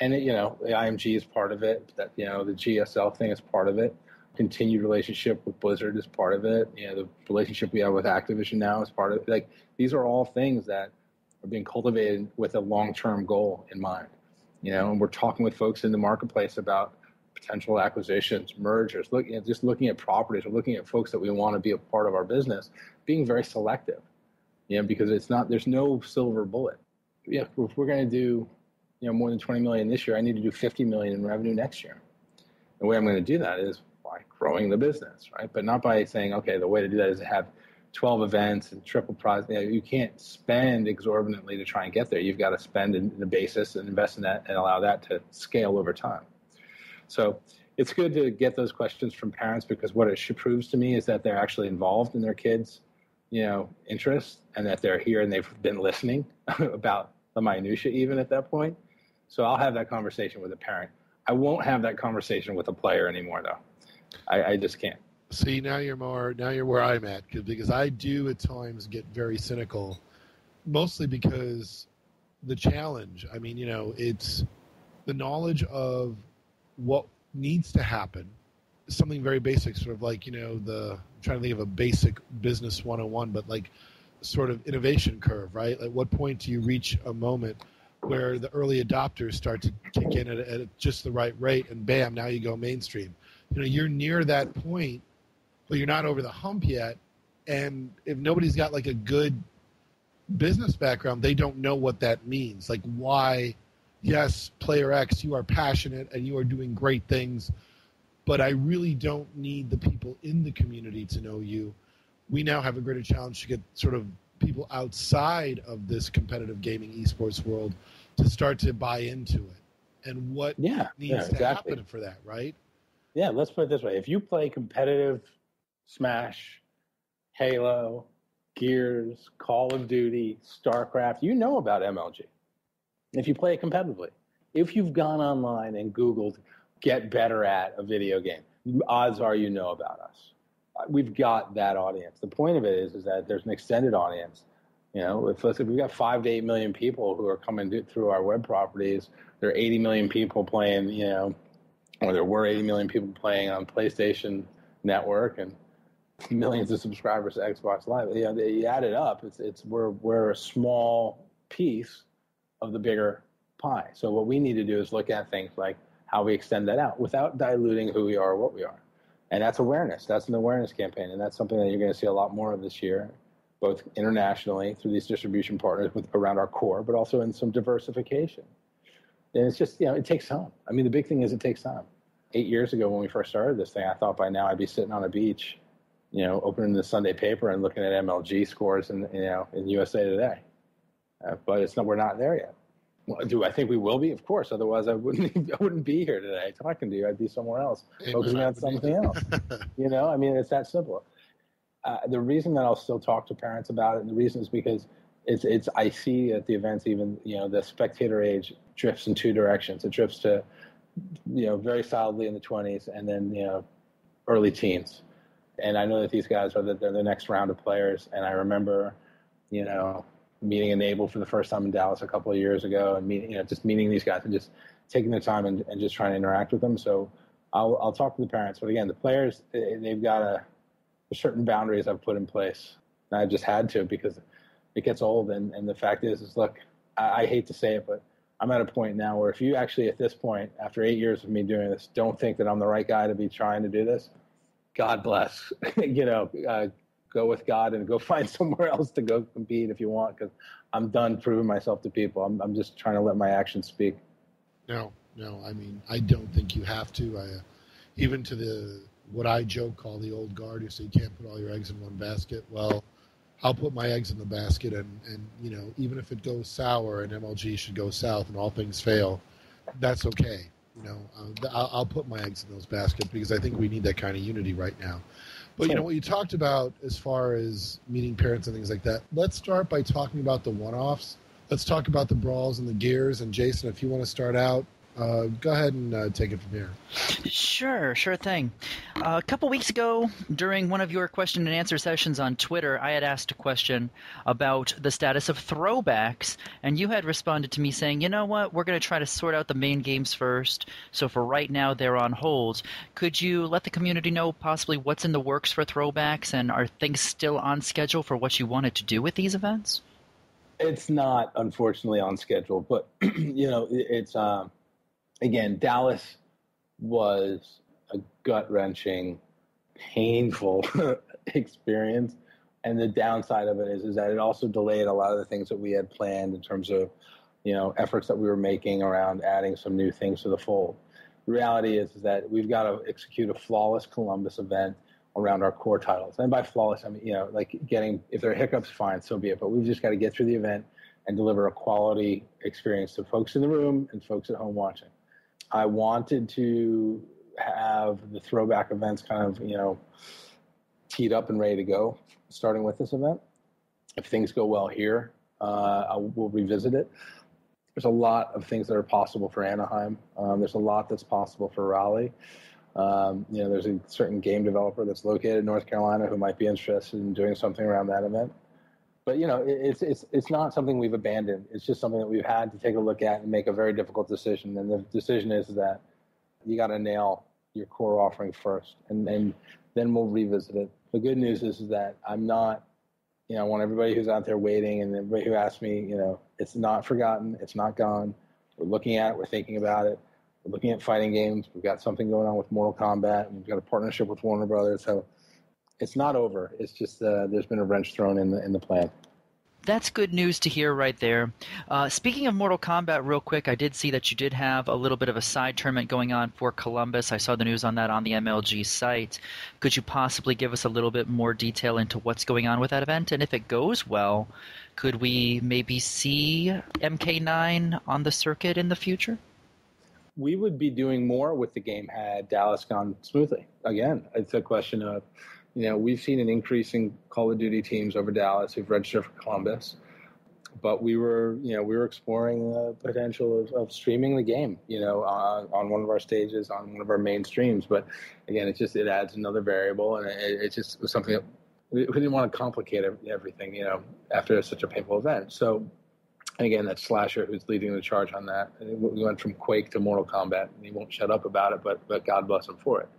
And the IMG is part of it. That the GSL thing is part of it. Continued relationship with Blizzard is part of it. The relationship we have with Activision now is part of it. Like, these are all things that are being cultivated with a long-term goal in mind. And we're talking with folks in the marketplace about potential acquisitions, mergers, looking at properties, or looking at folks that we want to be a part of our business, being very selective, because there's no silver bullet. If we're going to do, more than 20 million this year, I need to do 50 million in revenue next year. The way I'm going to do that is by growing the business, right? But not by saying, okay, the way to do that is to have 12 events and triple prize. You can't spend exorbitantly to try and get there. You've got to spend in the basis and invest in that and allow that to scale over time. So it's good to get those questions from parents, because what it proves to me is that they're actually involved in their kids' interests, and that they're here and they've been listening about the minutia even at that point. So I'll have that conversation with a parent. I won't have that conversation with a player anymore, though. I just can't. See, now you're where I'm at, because I do at times get very cynical, mostly because the challenge. I mean, it's the knowledge of what needs to happen, something very basic, sort of like, I'm trying to think of a basic business 101, but like sort of innovation curve, right? At what point do you reach a moment where the early adopters start to kick in at just the right rate, and bam, now you go mainstream. You're near that point, but you're not over the hump yet. And if nobody's got like a good business background, they don't know what that means. Like, why? Yes, player X, you are passionate and you are doing great things, but I really don't need the people in the community to know you. We now have a greater challenge to get sort of people outside of this competitive gaming esports world to start to buy into it. And what needs to happen for that, right? Yeah, let's put it this way. If you play competitive Smash, Halo, Gears, Call of Duty, StarCraft, you know about MLG. If you play it competitively, if you've gone online and Googled get better at a video game, odds are you know about us. We've got that audience. The point of it is that there's an extended audience. If we've got 5 to 8 million people who are coming through our web properties, there are 80 million people playing, or there were 80 million people playing on PlayStation Network, and millions of subscribers to Xbox Live. You add it up, we're a small piece of the bigger pie. So what we need to do is look at things like how we extend that out without diluting who we are or what we are. And that's awareness. That's an awareness campaign. And that's something that you're going to see a lot more of this year, both internationally through these distribution partners around our core, but also in some diversification. And it's just, it takes time. I mean, the big thing is it takes time. 8 years ago when we first started this thing, I thought by now I'd be sitting on a beach, opening the Sunday paper and looking at MLG scores in USA Today. But we're not there yet. Well, do I think we will be? Of course. Otherwise, I wouldn't be here today talking to you. I'd be somewhere else, focusing on something else. I mean, it's that simple. The reason that I'll still talk to parents about it, and the reason is because I see at the events even the spectator age drifts in two directions. It drifts to very solidly in the 20s, and then early teens. And I know that these guys they're the next round of players. And I remember meeting Enable for the first time in Dallas a couple of years ago, and meeting these guys and just taking the time and just trying to interact with them. So I'll talk to the parents, but again, the players, they've got certain boundaries I've put in place, and I've just had to, because it gets old. And the fact is look, I hate to say it, but I'm at a point now where if you actually at this point, after 8 years of me doing this, don't think that I'm the right guy to be trying to do this, God bless. Go with God and go find somewhere else to go compete if you want, because I'm done proving myself to people. I'm just trying to let my actions speak. No. I mean, I don't think you have to. Even to what I joke call the old guard who say you can't put all your eggs in one basket. Well, I'll put my eggs in the basket, and even if it goes sour and MLG should go south and all things fail, that's okay. I'll put my eggs in those baskets because I think we need that kind of unity right now. But what you talked about as far as meeting parents and things like that, let's start by talking about the one-offs. Let's talk about the brawls and the gears. And Jason, if you want to start out, go ahead and take it from here. Sure thing. A couple weeks ago, during one of your question and answer sessions on Twitter, I had asked a question about the status of throwbacks, and you had responded to me saying, you know what, we're going to try to sort out the main games first, so for right now they're on hold. Could you let the community know possibly what's in the works for throwbacks, and are things still on schedule for what you wanted to do with these events? It's not, unfortunately, on schedule, but, it's... Again, Dallas was a gut-wrenching, painful experience, and the downside of it is that it also delayed a lot of the things that we had planned in terms of, efforts that we were making around adding some new things to the fold. The reality is that we've got to execute a flawless Columbus event around our core titles, and by flawless, I mean if there are hiccups, fine, so be it. But we've just got to get through the event and deliver a quality experience to folks in the room and folks at home watching. I wanted to have the throwback events kind of, teed up and ready to go, starting with this event. If things go well here, we'll revisit it. There's a lot of things that are possible for Anaheim. There's a lot that's possible for Raleigh. There's a certain game developer that's located in North Carolina who might be interested in doing something around that event. But, it's not something we've abandoned. It's just something that we've had to take a look at and make a very difficult decision. And the decision is that you got to nail your core offering first, and then we'll revisit it. The good news is that I'm not, I want everybody who's out there waiting and everybody who asks me, it's not forgotten. It's not gone. We're looking at it. We're thinking about it. We're looking at fighting games. We've got something going on with Mortal Kombat. We've got a partnership with Warner Brothers. So it's not over. It's just there's been a wrench thrown in the plan. That's good news to hear right there. Speaking of Mortal Kombat, real quick, I did see that you did have a little bit of a side tournament going on for Columbus. I saw the news on that on the MLG site. Could you possibly give us a little bit more detail into what's going on with that event? And if it goes well, could we maybe see MK9 on the circuit in the future? We would be doing more with the game had Dallas gone smoothly. Again, it's a question of, we've seen an increase in Call of Duty teams over Dallas who've registered for Columbus, but we were exploring the potential of streaming the game, on one of our stages, on one of our main streams. But again, it adds another variable, and it just was something that we didn't want to complicate everything, after such a painful event. So, and again, that's Slasher who's leading the charge on that. We went from Quake to Mortal Kombat, and he won't shut up about it, but God bless him for it.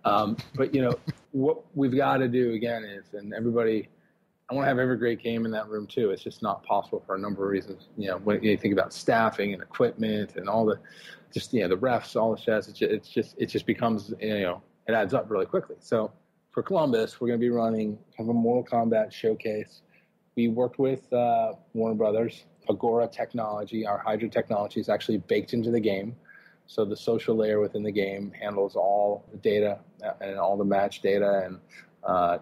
But what we've got to do again is, and everybody, I want to have every great game in that room too. It's just not possible for a number of reasons. When you think about staffing and equipment and all the refs, all the jazz, it just becomes, it adds up really quickly. So for Columbus, we're going to be running kind of a Mortal Kombat showcase. We worked with Warner Brothers. Agora technology, our Hydra technology, is actually baked into the game. So the social layer within the game handles all the data and all the match data, and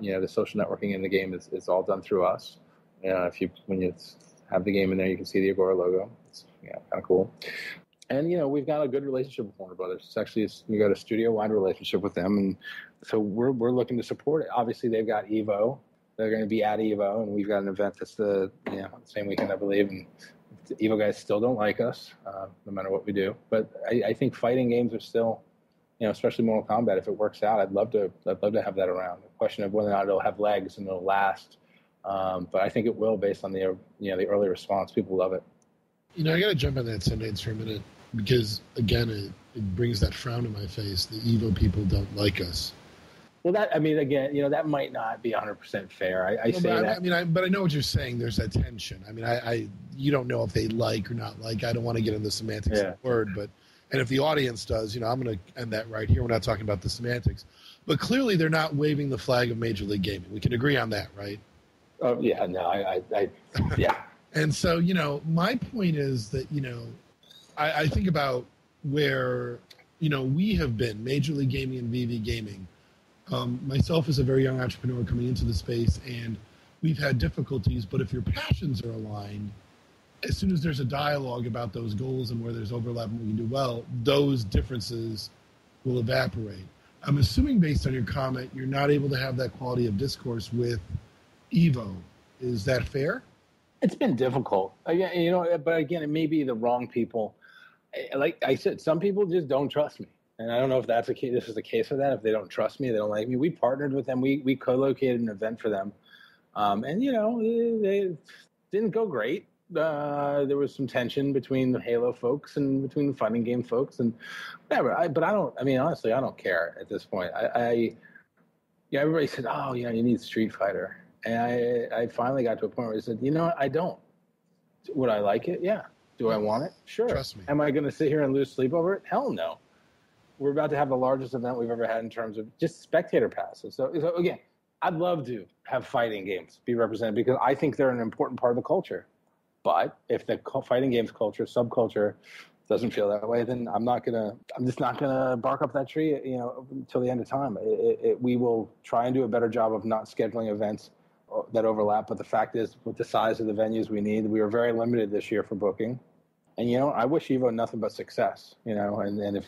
the social networking in the game is all done through us. When you have the game in there, you can see the Agora logo. It's kind of cool. And we've got a good relationship with Warner Brothers. We got a studio-wide relationship with them, and so we're looking to support it. Obviously, they've got Evo. They're going to be at Evo, and we've got an event that's the same weekend, I believe. And the Evo guys still don't like us, no matter what we do. But I think fighting games are still, especially Mortal Kombat. If it works out, I'd love to have that around. The question of whether or not it'll have legs and it'll last, but I think it will, based on the the early response. People love it. I got to jump on that Sundance for a minute because again, it brings that frown to my face. The Evo people don't like us. Well, that might not be 100% fair. But I know what you're saying. There's that tension. You don't know if they like or not like. I don't want to get into the semantics of the word, and if the audience does, I'm going to end that right here. We're not talking about the semantics, but clearly they're not waving the flag of Major League Gaming. We can agree on that, right? Oh yeah, no, yeah. And so, my point is that, I think about where, we have been, Major League Gaming and VV Gaming. Myself as a very young entrepreneur coming into the space, and we've had difficulties, but if your passions are aligned, as soon as there's a dialogue about those goals and where there's overlap and we can do well, those differences will evaporate. I'm assuming based on your comment, you're not able to have that quality of discourse with Evo. Is that fair? It's been difficult. Again, but again, it may be the wrong people. Like I said, some people just don't trust me. And I don't know if that's this is the case of that. If they don't trust me, they don't like me. We partnered with them. We co-located an event for them. And, they didn't go great. There was some tension between the Halo folks and between the fighting game folks and whatever. Honestly, I don't care at this point. Everybody said, oh, you need Street Fighter. And I finally got to a point where I said, I don't. Would I like it? Yeah. Do I want it? Sure. Trust me. Am I going to sit here and lose sleep over it? Hell no. We're about to have the largest event we've ever had in terms of just spectator passes. So again, I'd love to have fighting games be represented because I think they're an important part of the culture. But if the fighting games culture, subculture, doesn't feel that way, then I'm just not gonna bark up that tree, until the end of time. We will try and do a better job of not scheduling events that overlap. But the fact is, with the size of the venues we need, we were very limited this year for booking. And I wish Evo nothing but success. And if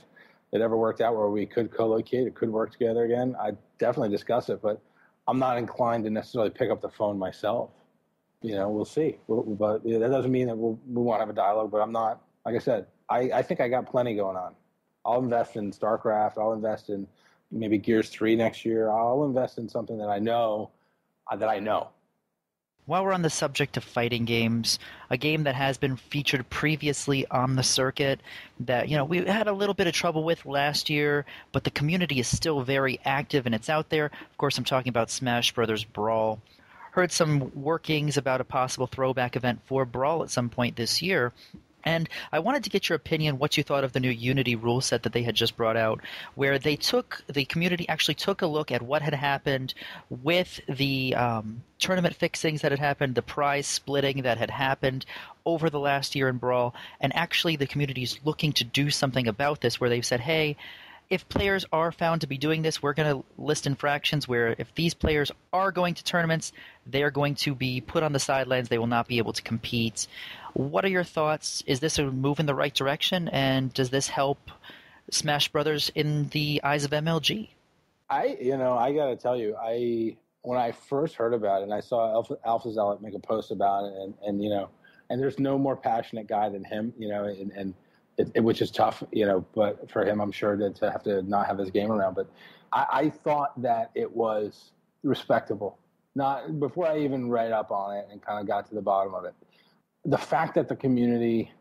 it ever worked out where we could co-locate, it could work together again, I'd definitely discuss it. But I'm not inclined to necessarily pick up the phone myself. We'll see. But that doesn't mean that we won't have a dialogue. But I'm not. Like I said, I think I got plenty going on. I'll invest in StarCraft. I'll invest in maybe Gears 3 next year. I'll invest in something that I know. While we're on the subject of fighting games, a game that has been featured previously on the circuit that, we had a little bit of trouble with last year, but the community is still very active and it's out there. Of course, I'm talking about Smash Brothers Brawl. Heard some workings about a possible throwback event for Brawl at some point this year. And I wanted to get your opinion, what you thought of the new Unity Ruleset that they had just brought out, where the community actually took a look at what had happened with the tournament fixings that had happened, the prize splitting that had happened over the last year in Brawl, and actually the community is looking to do something about this, where they've said, hey, if players are found to be doing this, we're going to list infractions where if these players are going to tournaments, they are going to be put on the sidelines. They will not be able to compete. What are your thoughts? Is this a move in the right direction? And does this help Smash Brothers in the eyes of MLG? I got to tell you, when I first heard about it and I saw Alpha Zealot make a post about it and there's no more passionate guy than him, which is tough, but for him, I'm sure to have to not have his game around. But I thought that it was respectable. Not before I even read up on it and kind of got to the bottom of it. The fact that the community,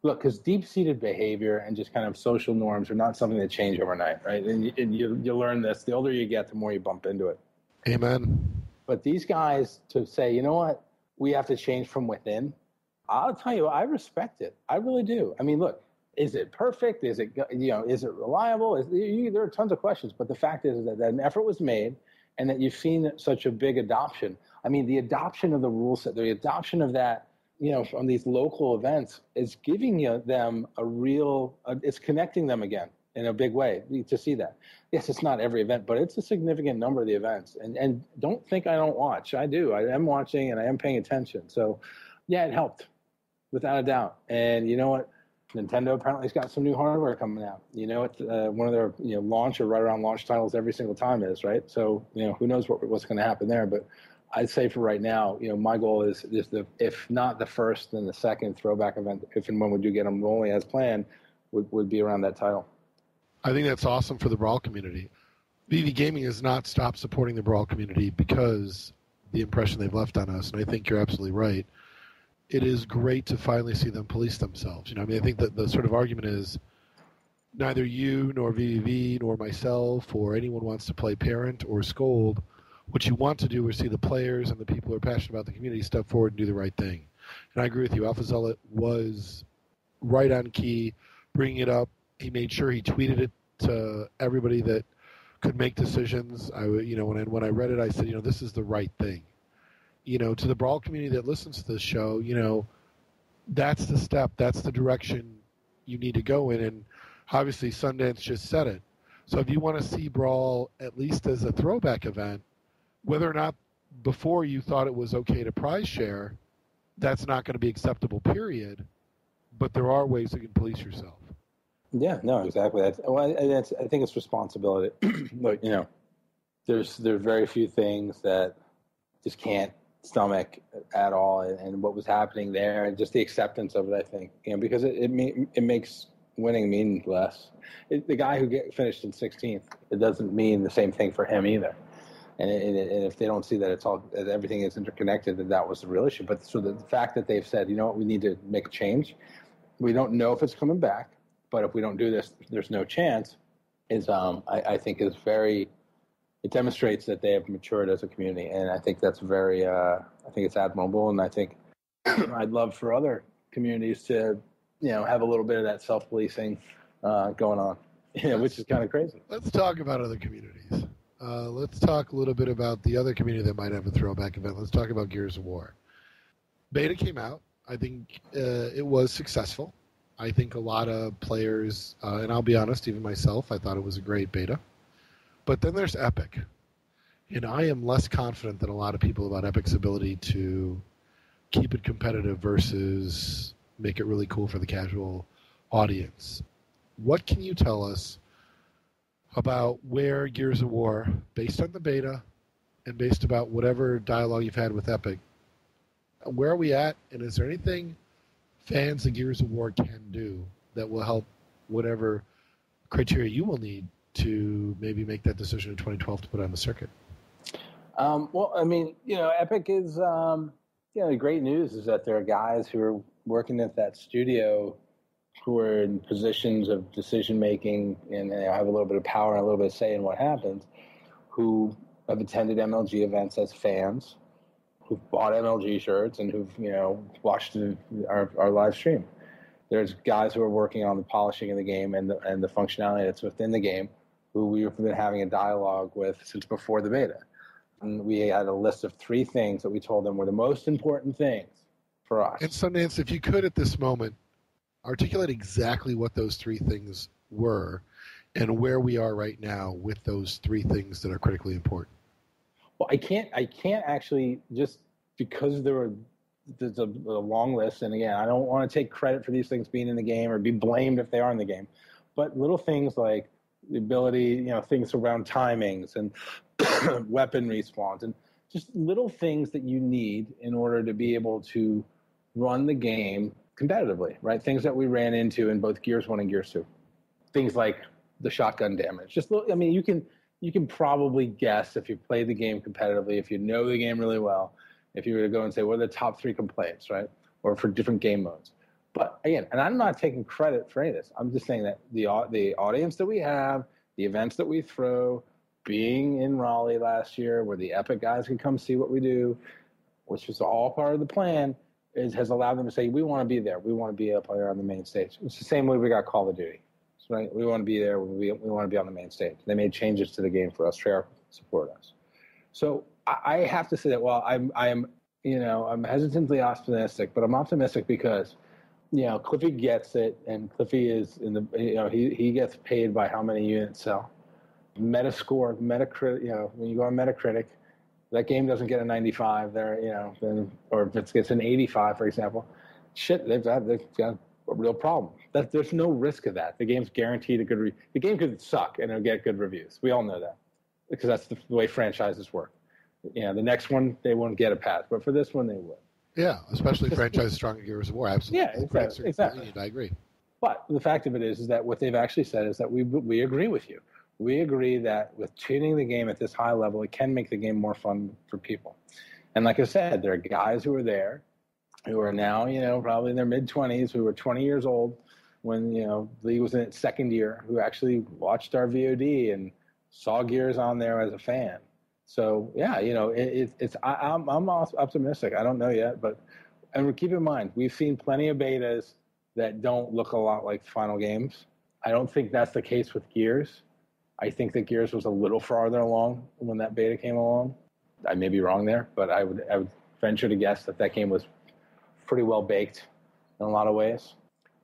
because deep-seated behavior and just kind of social norms are not something that change overnight, right? And you learn this. The older you get, the more you bump into it. Amen. But these guys to say, you know what, we have to change from within. I'll tell you, I respect it. I really do. I mean, look, is it perfect? Is it, is it reliable? There are tons of questions, but the fact is that an effort was made and that you've seen such a big adoption. I mean, the adoption of the rule set, the adoption of that, from these local events is giving them a real, it's connecting them again in a big way to see that. Yes, it's not every event, but it's a significant number of the events. And don't think I don't watch. I do. I am watching and I am paying attention. So, yeah, it helped. Without a doubt. And you know what? Nintendo apparently has got some new hardware coming out. One of their launch or right around launch titles every single time is, right? So, who knows what's going to happen there. But I'd say for right now, my goal is if not the first, then the second throwback event, if and when we do get them rolling as planned, would be around that title. I think that's awesome for the Brawl community. VV Gaming has not stopped supporting the Brawl community because the impression they've left on us, and I think you're absolutely right. It is great to finally see them police themselves. I think that the sort of argument is neither you nor VVV nor myself or anyone wants to play parent or scold. What you want to do is see the players and the people who are passionate about the community step forward and do the right thing. And I agree with you. Alpha Zealot was right on key, bringing it up. He made sure he tweeted it to everybody that could make decisions. When I read it, I said, this is the right thing. to the Brawl community that listens to this show, that's the step, that's the direction you need to go in. And obviously Sundance just said it. So if you want to see Brawl at least as a throwback event, whether or not before you thought it was okay to prize share, that's not going to be acceptable, period. But there are ways you can police yourself. Yeah, no, exactly. I think it's responsibility. But, there's very few things that just can't stomach at all. And what was happening there and just the acceptance of it, I think, because it makes winning mean less. The guy who finished in 16th, it doesn't mean the same thing for him either. And if they don't see that everything is interconnected, then that was the real issue. But so the fact that they've said, we need to make a change. We don't know if it's coming back, but if we don't do this, there's no chance. I think is very. It demonstrates that they have matured as a community, and I think that's very. I think it's admirable, and I think I'd love for other communities to, have a little bit of that self-policing going on, which is kind of crazy. Let's talk about other communities. Let's talk a little bit about the other community that might have a throwback event. Let's talk about Gears of War. Beta came out. I think it was successful. I think a lot of players, and I'll be honest, even myself, I thought it was a great beta. But then there's Epic. And I am less confident than a lot of people about Epic's ability to keep it competitive versus make it really cool for the casual audience. What can you tell us about where Gears of War, based on the beta and based about whatever dialogue you've had with Epic, where are we at, and is there anything fans of Gears of War can do that will help whatever criteria you will need to maybe make that decision in 2012 to put on the circuit? Well, I mean, Epic is, the great news is that there are guys who are working at that studio who are in positions of decision-making and have a little bit of power and a little bit of say in what happens, who have attended MLG events as fans, who've bought MLG shirts, and who've, watched our live stream. There's guys who are working on the polishing of the game and the functionality that's within the game, who we've been having a dialogue with since before the beta. And we had a list of 3 things that we told them were the most important things for us. And Sundance, if you could at this moment, articulate exactly what those 3 things were and where we are right now with those 3 things that are critically important. Well, I can't actually, just because there's a long list, and again, I don't want to take credit for these things being in the game or be blamed if they are in the game, but little things like the ability, things around timings and weapon respawns and just little things that you need in order to be able to run the game competitively, right? Things that we ran into in both Gears 1 and Gears 2. Things like the shotgun damage. You can probably guess if you play the game competitively, if you know the game really well, if you were to go and say, what are the top 3 complaints, right? Or for different game modes. But again, and I'm not taking credit for any of this. I'm just saying that the audience that we have, the events that we throw, being in Raleigh last year where the Epic guys can come see what we do, which was all part of the plan, has allowed them to say, we want to be there. We want to be up there on the main stage. It's the same way we got Call of Duty. Right? We want to be there. We want to be on the main stage. They made changes to the game for us. Treyarch support us. So I have to say that while I'm hesitantly optimistic, but I'm optimistic because, Cliffy gets it, and Cliffy is in the, he gets paid by how many units sell. Metascore, Metacritic, when you go on Metacritic, that game doesn't get a 95 there, or if it gets an 85, for example, they've got a real problem. There's no risk of that. The game's guaranteed a good the game could suck and it'll get good reviews. We all know that because that's the way franchises work. The next one they won't get a pass, but for this one they would. Yeah, especially franchises strong in Gears of War. Absolutely. Yeah, exactly. I agree. But the fact of it is that what they've actually said is that we agree with you. We agree that with tuning the game at this high level, it can make the game more fun for people. And like I said, there are guys who are there who are now, probably in their mid-20s, who were 20 years old when, the league was in its second year, who actually watched our VOD and saw Gears on there as a fan. So, yeah, I'm optimistic. I don't know yet, and keep in mind, we've seen plenty of betas that don't look a lot like final games. I don't think that's the case with Gears. I think that Gears was a little farther along when that beta came along. I may be wrong there, but I would venture to guess that game was pretty well baked in a lot of ways.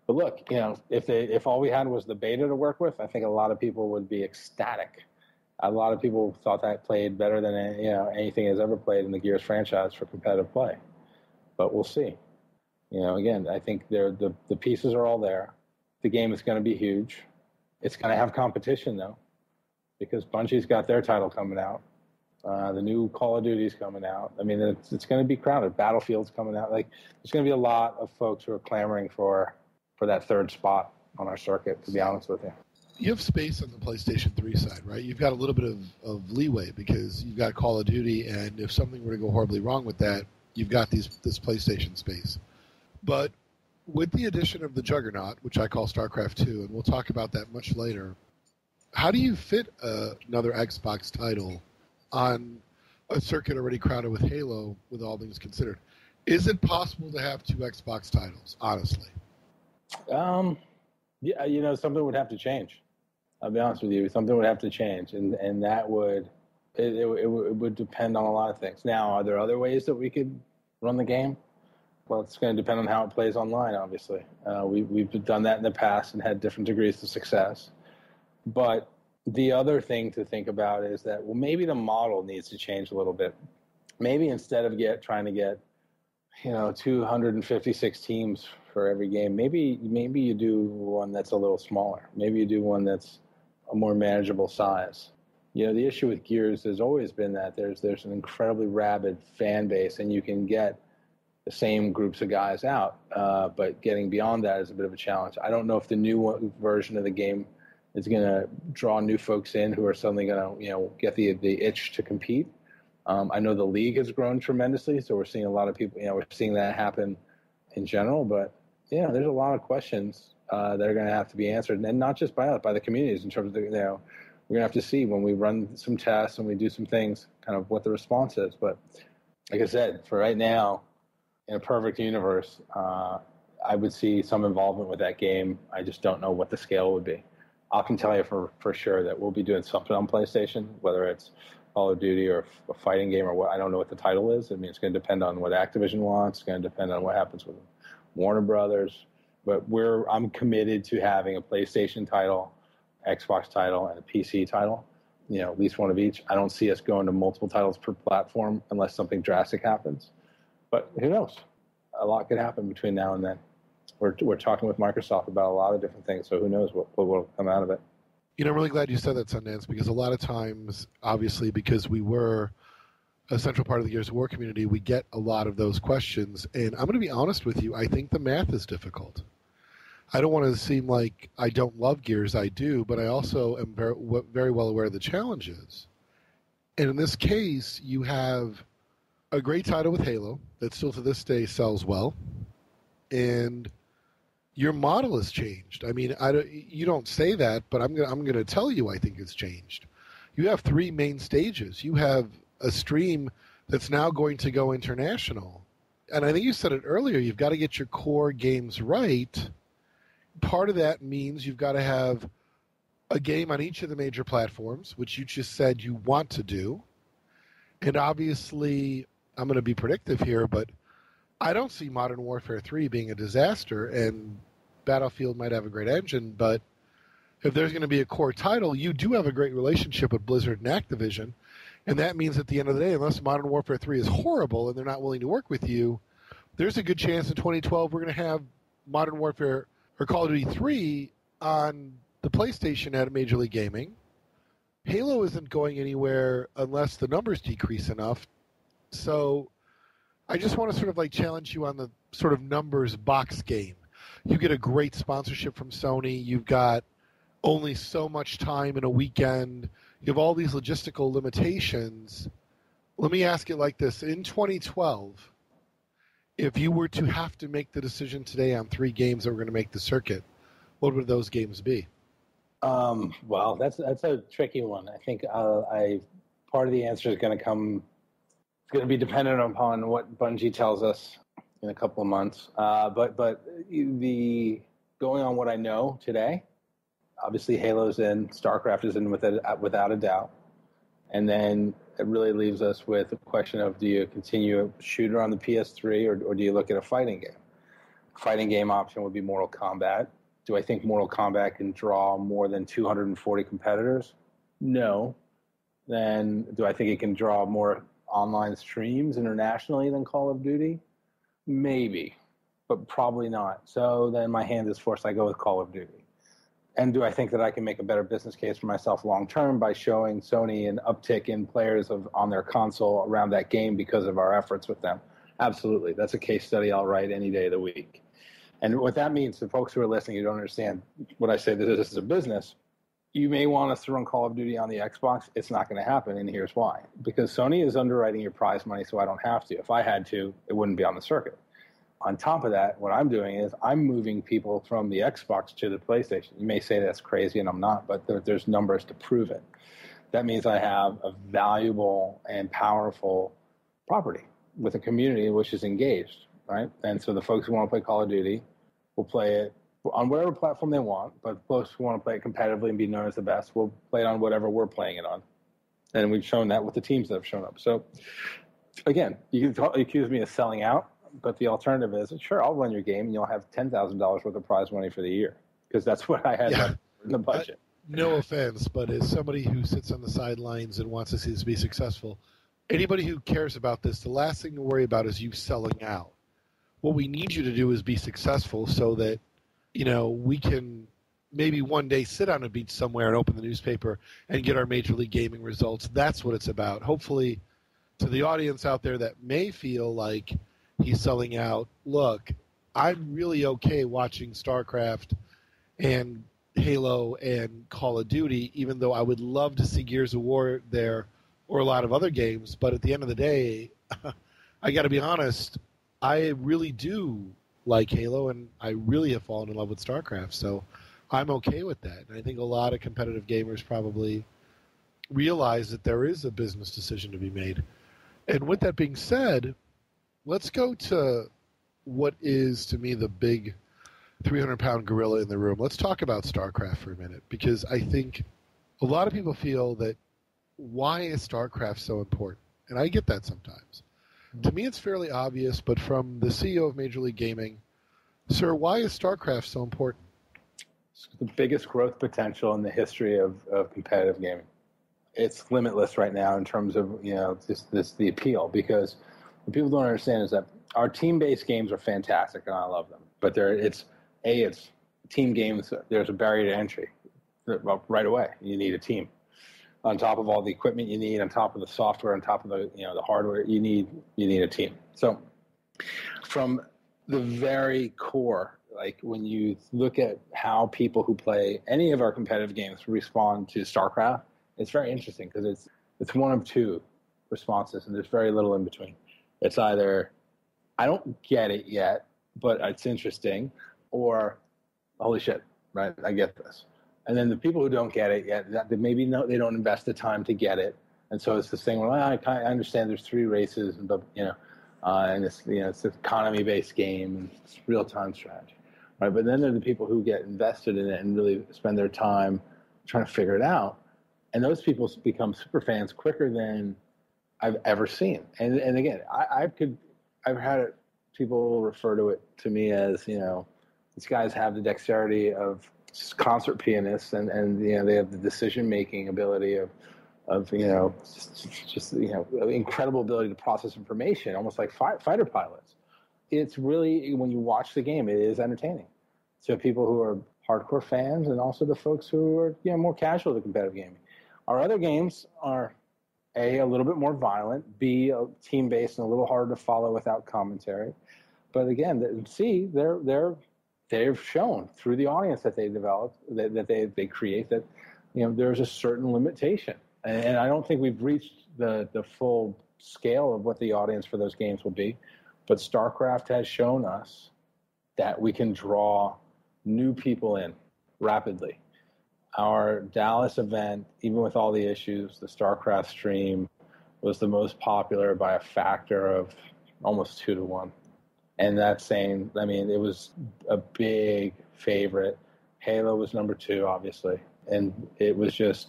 But look, if all we had was the beta to work with, I think a lot of people would be ecstatic. A lot of people thought that played better than anything has ever played in the Gears franchise for competitive play. But we'll see. Again, I think the pieces are all there. The game is going to be huge. It's going to have competition though, because Bungie's got their title coming out. The new Call of Duty's coming out. I mean, it's going to be crowded. Battlefield's coming out. Like, there's going to be a lot of folks who are clamoring for that third spot on our circuit, to be honest with you. You have space on the PlayStation 3 side, right? You've got a little bit of leeway because you've got Call of Duty, and if something were to go horribly wrong with that, you've got this PlayStation space. But with the addition of the Juggernaut, which I call StarCraft 2, and we'll talk about that much later, how do you fit another Xbox title on a circuit already crowded with Halo, with all things considered? Is it possible to have two Xbox titles, honestly? Yeah, something would have to change. I'll be honest with you. Something would have to change, and that would depend on a lot of things. Now, are there other ways that we could run the game? Well, it's going to depend on how it plays online, obviously. We've done that in the past and had different degrees of success. But the other thing to think about is that, well, maybe the model needs to change a little bit. Maybe instead of trying to get 256 teams for every game, maybe you do one that's a little smaller. Maybe you do one that's a more manageable size. The issue with Gears has always been that there's an incredibly rabid fan base, and you can get the same groups of guys out, but getting beyond that is a bit of a challenge. I don't know if the new version of the game is going to draw new folks in who are suddenly going to get the itch to compete. I know the league has grown tremendously, so we're seeing a lot of people. We're seeing that happen in general, but there's a lot of questions that are going to have to be answered, and not just by us, by the communities. In terms of we're going to have to see when we run some tests and we do some things, kind of what the response is. But like I said, for right now, in a perfect universe, I would see some involvement with that game. I just don't know what the scale would be. I can tell you for sure that we'll be doing something on PlayStation, whether it's Call of Duty or a fighting game or what. I don't know what the title is. I mean, it's going to depend on what Activision wants. It's going to depend on what happens with Warner Brothers. But I'm committed to having a PlayStation title, Xbox title, and a PC title. At least one of each. I don't see us going to multiple titles per platform unless something drastic happens. But who knows? A lot could happen between now and then. We're talking with Microsoft about a lot of different things, so who knows what will come out of it. I'm really glad you said that, Sundance, because a lot of times, obviously, because we were a central part of the Gears of War community, we get a lot of those questions. And I'm going to be honest with you, I think the math is difficult. I don't want to seem like I don't love Gears. I do, but I also am very well aware of the challenges. And in this case, you have a great title with Halo that still to this day sells well, and your model has changed. I mean, you don't say that, but I'm going to tell you I think it's changed. You have three main stages. You have a stream that's now going to go international. And I think you said it earlier, you've got to get your core games right. Part of that means you've got to have a game on each of the major platforms, which you just said you want to do. And obviously, I'm going to be predictive here, but I don't see Modern Warfare 3 being a disaster, and Battlefield might have a great engine, but if there's going to be a core title, you do have a great relationship with Blizzard and Activision, and that means at the end of the day, unless Modern Warfare 3 is horrible and they're not willing to work with you, there's a good chance in 2012 we're going to have Modern Warfare or Call of Duty 3 on the PlayStation at Major League Gaming. Halo isn't going anywhere unless the numbers decrease enough. So I just want to sort of challenge you on the sort of numbers box game. You get a great sponsorship from Sony. You've got only so much time in a weekend. You have all these logistical limitations. Let me ask it like this. In 2012, if you were to have to make the decision today on three games that were going to make the circuit, what would those games be? Well, that's a tricky one. I think part of the answer is going to come. It's going to be dependent upon what Bungie tells us in a couple of months. But the going on what I know today, obviously Halo's in, StarCraft is in without a doubt, and then it really leaves us with the question of, do you continue a shooter on the PS3 or do you look at a fighting game? Fighting game option would be Mortal Kombat. Do I think Mortal Kombat can draw more than 240 competitors? No. Then do I think it can draw more online streams internationally than Call of Duty? Maybe, but probably not. So then my hand is forced. I go with Call of Duty. And do I think that I can make a better business case for myself long term by showing Sony an uptick in players on their console around that game because of our efforts with them? Absolutely. That's a case study I'll write any day of the week. And what that means to folks who are listening, you don't understand what I say that this is a business. You may want us to run Call of Duty on the Xbox. It's not going to happen, and here's why. Because Sony is underwriting your prize money, so I don't have to. If I had to, it wouldn't be on the circuit. On top of that, what I'm doing is I'm moving people from the Xbox to the PlayStation. You may say that's crazy, and I'm not, but there's numbers to prove it. That means I have a valuable and powerful property with a community which is engaged, right? And so the folks who want to play Call of Duty will play it on whatever platform they want, but folks who want to play it competitively and be known as the best will play it on whatever we're playing it on. And we've shown that with the teams that have shown up. So, again, you can accuse me of selling out, but the alternative is, sure, I'll run your game and you'll have $10,000 worth of prize money for the year, because that's what I had left in the budget. No offense, but as somebody who sits on the sidelines and wants to see this be successful, anybody who cares about this, the last thing to worry about is you selling out. What we need you to do is be successful so that, we can maybe one day sit on a beach somewhere and open the newspaper and get our Major League Gaming results. That's what it's about. Hopefully, to the audience out there that may feel like he's selling out, look, I'm really okay watching StarCraft and Halo and Call of Duty, even though I would love to see Gears of War there or a lot of other games. But at the end of the day, I got to be honest, I really do like Halo, and I really have fallen in love with StarCraft, so I'm okay with that. And I think a lot of competitive gamers probably realize that there is a business decision to be made. And with that being said, let's go to what is, to me, the big 300-pound gorilla in the room. Let's talk about StarCraft for a minute, because I think a lot of people feel that, why is StarCraft so important? And I get that sometimes. To me, it's fairly obvious, but from the CEO of Major League Gaming, sir, why is StarCraft so important? It's the biggest growth potential in the history of competitive gaming. It's limitless right now in terms of the appeal, because what people don't understand is that our team-based games are fantastic, and I love them. But it's team games. There's a barrier to entry. Well, right away, you need a team. On top of all the equipment you need, on top of the software, on top of the hardware, you need a team. So from the very core, like when you look at how people who play any of our competitive games respond to StarCraft, it's very interesting, because it's one of two responses, and there's very little in between. It's either, I don't get it yet, but it's interesting, or holy shit, right? I get this. And then the people who don't get it yet, they don't invest the time to get it, and so it's this thing where I understand there's three races, but and it's it's an economy-based game and it's real-time strategy, right? But then there are the people who get invested in it and really spend their time trying to figure it out, and those people become super fans quicker than I've ever seen. And again, I've had it, people refer to it to me as these guys have the dexterity of concert pianists, and they have the decision-making ability of incredible ability to process information, almost like fighter pilots. It's really, when you watch the game, it is entertaining. So people who are hardcore fans, and also the folks who are more casual to competitive gaming. Our other games are A, a little bit more violent, B, team-based and a little harder to follow without commentary. But again, C, they've shown through the audience that they develop, that they create, that there's a certain limitation, and I don't think we've reached the full scale of what the audience for those games will be. But StarCraft has shown us that we can draw new people in rapidly. Our Dallas event, even with all the issues, the StarCraft stream was the most popular by a factor of almost 2 to 1. And that's saying, it was a big favorite. Halo was number 2, obviously. And it was just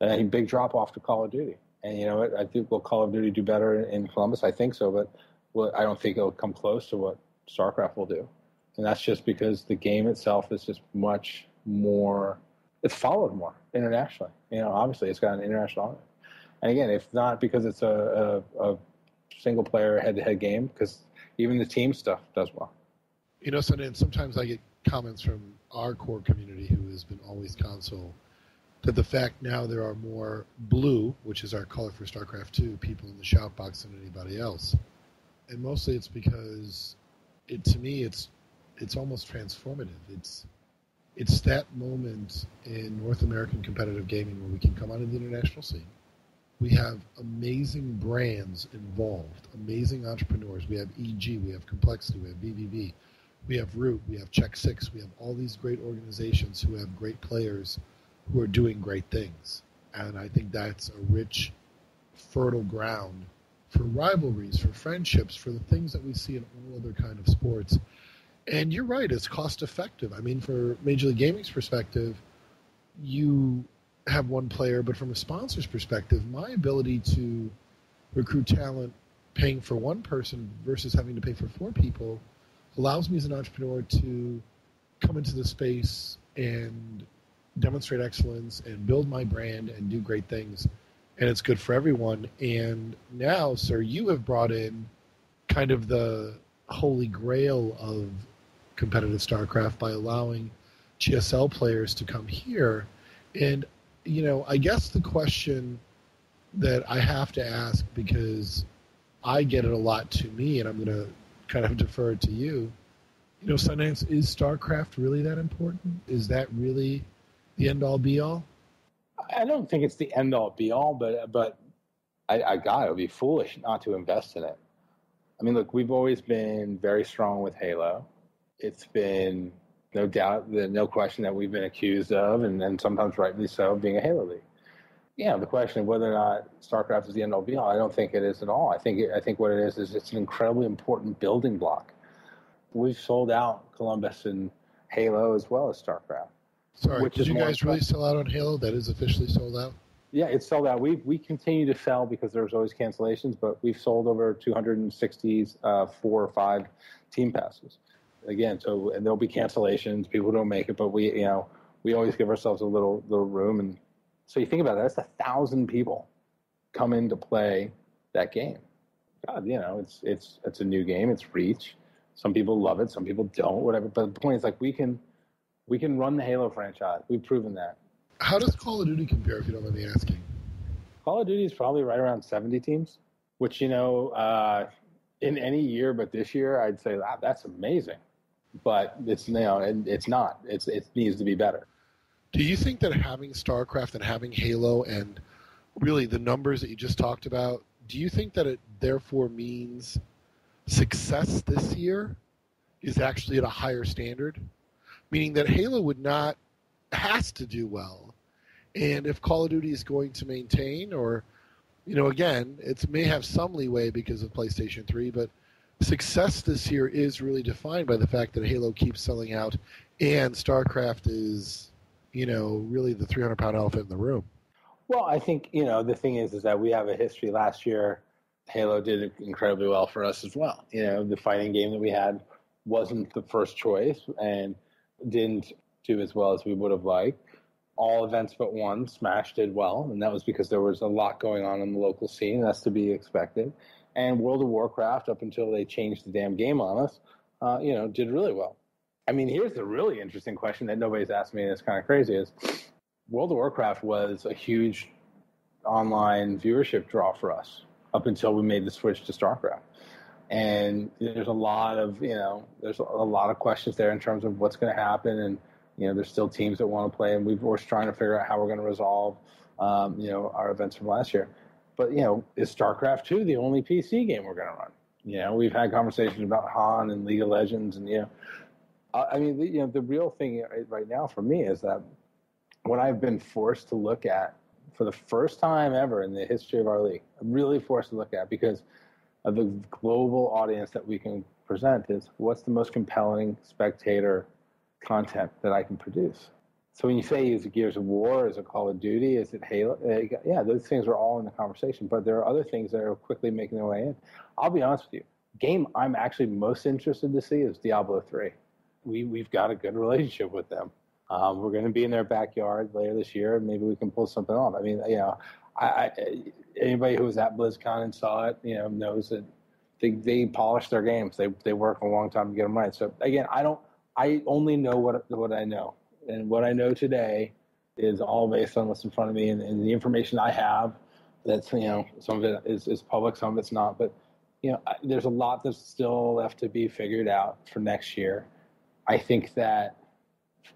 a big drop off to Call of Duty. And you know what? I think will Call of Duty do better in Columbus? I think so, but I don't think it'll come close to what StarCraft will do. And that's just because the game itself is just much more. It's followed more internationally. You know, obviously it's got an international audience. And again, if not because it's a single player head-to-head game, because even the team stuff does well. You know, sometimes I get comments from our core community who has been always console that the fact now there are more blue, which is our color for StarCraft 2, people in the shout box than anybody else. And mostly it's because to me it's almost transformative. It's that moment in North American competitive gaming where we can come onto the international scene. We have amazing brands involved, amazing entrepreneurs. We have EG, we have Complexity, we have BVB, we have Root, we have Check 6. We have all these great organizations who have great players who are doing great things. And I think that's a rich, fertile ground for rivalries, for friendships, for the things that we see in all other kind of sports. And you're right, it's cost effective. I mean, for Major League Gaming's perspective, you have one player, but from a sponsor's perspective, my ability to recruit talent paying for one person versus having to pay for 4 people allows me as an entrepreneur to come into the space and demonstrate excellence and build my brand and do great things. And it's good for everyone. And now, sir, you have brought in kind of the holy grail of competitive StarCraft by allowing GSL players to come here. And, you know, I guess the question that I have to ask, because I get it a lot to me, and I'm going to kind of defer it to you, you know, Sundance, is StarCraft really that important? Is that really the end-all, be-all? I don't think it's the end-all, be-all, but it would be foolish not to invest in it. I mean, look, we've always been very strong with Halo. It's been no doubt, no question that we've been accused of, and sometimes rightly so, being a Halo league. Yeah, the question of whether or not StarCraft is the end-all, be-all, I don't think it is at all. I think what it is it's an incredibly important building block. We've sold out Columbus and Halo as well as StarCraft. Sorry, did you guys really sell out on Halo? That is officially sold out? Yeah, it's sold out. We continue to sell because there's always cancellations, but we've sold over 260 4 or 5 team passes. Again, and there'll be cancellations. People don't make it, but we always give ourselves a little room. And so you think about it, that's 1,000 people come in to play that game. God, you know, it's a new game. It's reach. Some people love it. Some people don't. Whatever. But the point is, like, we can run the Halo franchise. We've proven that. How does Call of Duty compare, if you don't mind me asking? Call of Duty is probably right around 70 teams, which, you know, in any year but this year, I'd say that's amazing. But it's, you know, it's not. It needs to be better. Do you think that having StarCraft and having Halo and really the numbers that you just talked about, do you think that it therefore means success this year is actually at a higher standard? Meaning that Halo has to do well. And if Call of Duty is going to maintain, or, you know, again, it may have some leeway because of PlayStation 3, but success this year is really defined by the fact that Halo keeps selling out and StarCraft is, you know, really the 300-pound elephant in the room. Well, I think, you know, the thing is that we have a history. Last year, Halo did incredibly well for us as well. You know, the fighting game that we had wasn't the first choice and didn't do as well as we would have liked. All events but one, Smash did well, and that was because there was a lot going on in the local scene. That's to be expected. And World of Warcraft, up until they changed the damn game on us, you know, did really well. I mean, here's the really interesting question that nobody's asked me, and it's kind of crazy, is World of Warcraft was a huge online viewership draw for us up until we made the switch to StarCraft. And there's a lot of, you know, there's a lot of questions there in terms of what's going to happen. And, you know, there's still teams that want to play, and we're trying to figure out how we're going to resolve, you know, our events from last year. But, you know, is StarCraft 2 the only PC game we're going to run? You know, we've had conversations about Han and League of Legends, and, you know, I mean, you know, the real thing right now for me is that what I've been forced to look at for the first time ever in the history of our league, I'm really forced to look at because of the global audience that we can present, is what's the most compelling spectator content that I can produce. So when you say is it Gears of War, is it Call of Duty, is it Halo? Yeah, those things are all in the conversation. But there are other things that are quickly making their way in. I'll be honest with you. Game I'm actually most interested to see is Diablo 3. We've got a good relationship with them. We're going to be in their backyard later this year, and maybe we can pull something off. I mean, anybody who was at BlizzCon and saw it, knows that they polish their games. They work a long time to get them right. So again, I only know what I know. And what I know today is all based on what's in front of me and the information I have. That's some of it is public, some of it's not. But there's a lot that's still left to be figured out for next year. I think that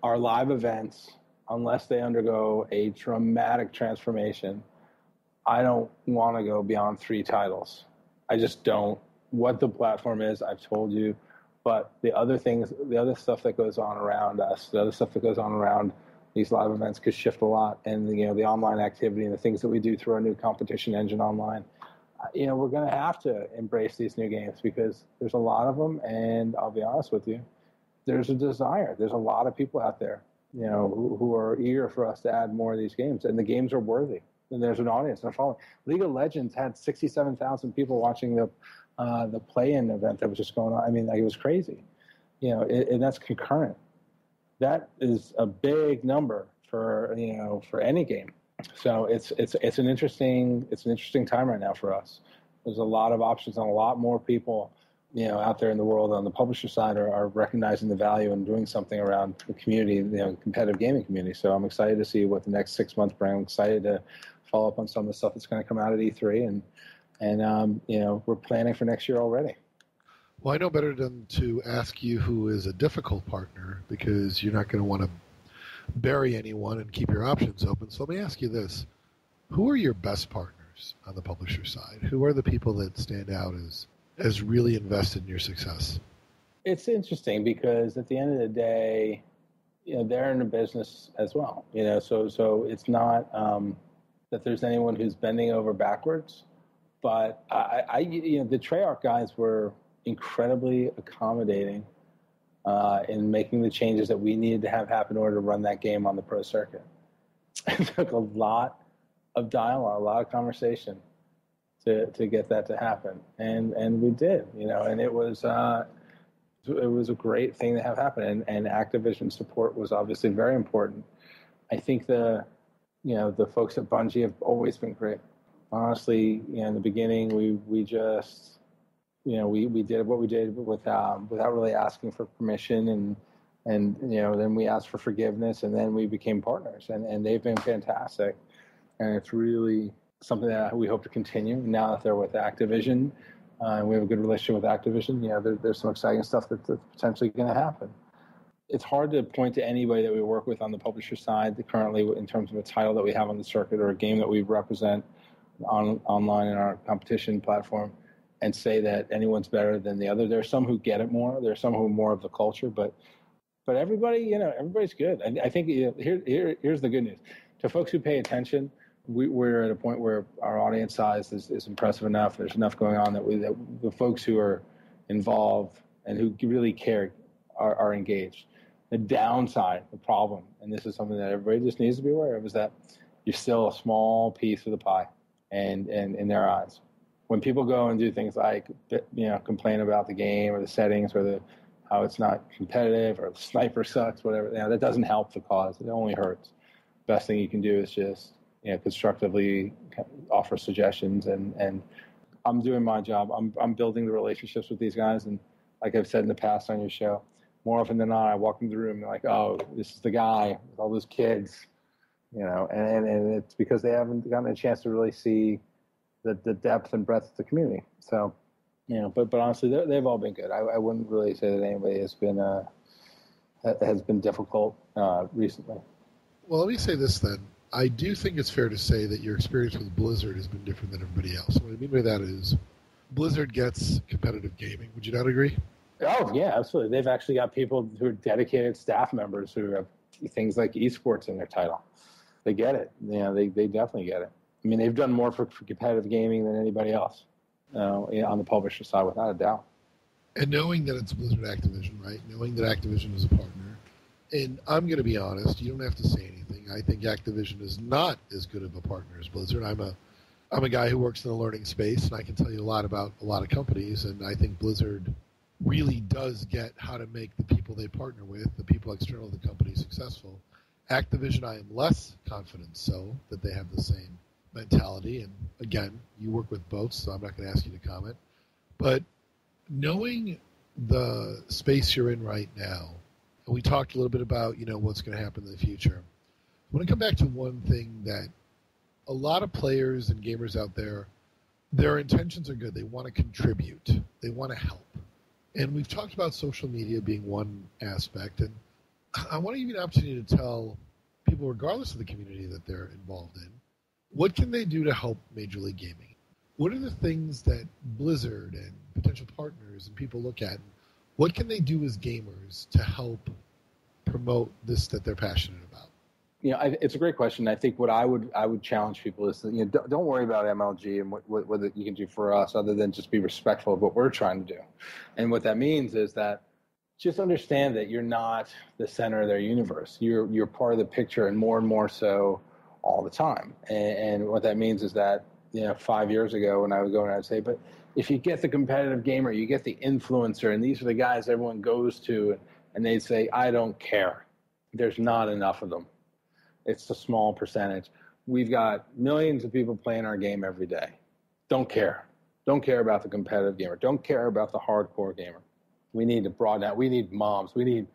our live events, unless they undergo a dramatic transformation, I don't want to go beyond 3 titles. I just don't. What the platform is, I've told you. But the other stuff that goes on around us, the other stuff that goes on around these live events could shift a lot. And, the online activity and the things that we do through our new competition engine online, we're going to have to embrace these new games because there's a lot of them. And I'll be honest with you, there's a desire. There's a lot of people out there, who are eager for us to add more of these games. And the games are worthy. And there's an audience and a following. League of Legends had 67,000 people watching the play-in event that was just going on. I mean, it was crazy, and that's concurrent. That is a big number for any game. So it's an interesting time right now for us. There's a lot of options and a lot more people, out there in the world on the publisher side are recognizing the value and doing something around the community, competitive gaming community. So I'm excited to see what the next 6 months bring. I'm excited to follow up on some of the stuff that's going to come out at E3 and we're planning for next year already. Well, I know better than to ask you who is a difficult partner because you're not going to want to bury anyone and keep your options open. So let me ask you this. Who are your best partners on the publisher side? Who are the people that stand out as really invested in your success? It's interesting because at the end of the day, they're in the business as well. So it's not that there's anyone who's bending over backwards. But the Treyarch guys were incredibly accommodating in making the changes that we needed to have happen in order to run that game on the pro circuit. It took a lot of dialogue, a lot of conversation to get that to happen, and we did. And it was a great thing to have happen. And Activision support was obviously very important. I think the folks at Bungie have always been great. Honestly, in the beginning, we just, we did what we did without really asking for permission, and then we asked for forgiveness, and then we became partners, and they've been fantastic, and it's really something that we hope to continue now that they're with Activision, and we have a good relationship with Activision. There's some exciting stuff that's potentially going to happen. It's hard to point to anybody that we work with on the publisher side currently in terms of a title that we have on the circuit or a game that we represent online in our competition platform and say that anyone's better than the other. There's some who get it more. There's some who are more of the culture, but everybody, everybody's good. I think here's the good news. To folks who pay attention, we're at a point where our audience size is impressive enough. There's enough going on that the folks who are involved and who really care are engaged. The downside, the problem, and this is something that everybody just needs to be aware of, is that you're still a small piece of the pie. And in their eyes, when people go and do things like complain about the game or the settings or how it's not competitive or the sniper sucks, whatever, that doesn't help the cause. It only hurts. Best thing you can do is just constructively offer suggestions. And I'm doing my job. I'm building the relationships with these guys. And like I've said in the past on your show, more often than not, I walk into the room and they're like, oh, this is the guy with all those kids. And it's because they haven't gotten a chance to really see the depth and breadth of the community. So, but honestly, they've all been good. I wouldn't really say that anybody has been difficult recently. Well, let me say this then. I do think it's fair to say that your experience with Blizzard has been different than everybody else. What I mean by that is Blizzard gets competitive gaming. Would you not agree? Oh, yeah, absolutely. They've actually got people who are dedicated staff members who have things like esports in their title. They get it. They definitely get it. I mean, they've done more for competitive gaming than anybody else on the publisher side, without a doubt. And knowing that it's Blizzard Activision, right? Knowing that Activision is a partner, And I'm going to be honest, you don't have to say anything. I think Activision is not as good of a partner as Blizzard. I'm a guy who works in the learning space, and I can tell you a lot about a lot of companies, and I think Blizzard really does get how to make the people they partner with, the people external to the company, successful. Activision, I am less confident so that they have the same mentality. And again, you work with both, so I'm not going to ask you to comment. But knowing the space you're in right now, and we talked a little bit about, what's going to happen in the future. I want to come back to one thing that a lot of players and gamers out there, their intentions are good. They want to contribute. They want to help. And we've talked about social media being one aspect, and I want to give you an opportunity to tell people, regardless of the community that they're involved in, what can they do to help Major League Gaming? What are the things that Blizzard and potential partners and people look at? What can they do as gamers to help promote this that they're passionate about? It's a great question. I think what I would challenge people is that, don't worry about MLG and what you can do for us, other than just be respectful of what we're trying to do. And what that means is that just understand that you're not the center of their universe. You're part of the picture, and more so all the time. And what that means is that 5 years ago when I would go and I'd say, but if you get the competitive gamer, you get the influencer, and these are the guys everyone goes to, and they'd say, I don't care. There's not enough of them. It's a small percentage. We've got millions of people playing our game every day. Don't care. Don't care about the competitive gamer. Don't care about the hardcore gamer. We need to broaden out. We need moms. We need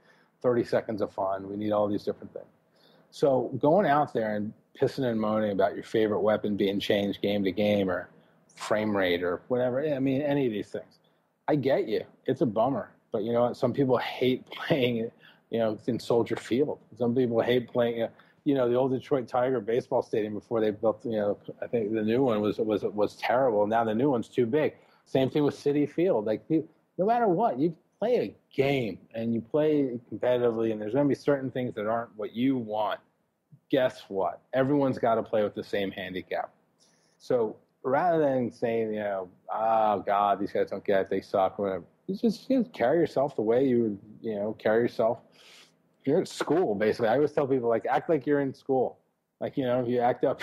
30 seconds of fun. We need all these different things. So going out there and pissing and moaning about your favorite weapon being changed game to game, or frame rate, or whatever, I mean, any of these things, I get you. It's a bummer. But you know what? Some people hate playing, in Soldier Field. Some people hate playing, the old Detroit Tiger baseball stadium before they built, I think the new one was terrible. Now the new one's too big. Same thing with City Field. Like, no matter what, you play a game and you play competitively, and there's going to be certain things that aren't what you want. Guess what? Everyone's got to play with the same handicap. So rather than saying, oh God, these guys don't get it, they suck, whatever, you just carry yourself the way you would, carry yourself. You're at school, basically. I always tell people, act like you're in school. If you act up,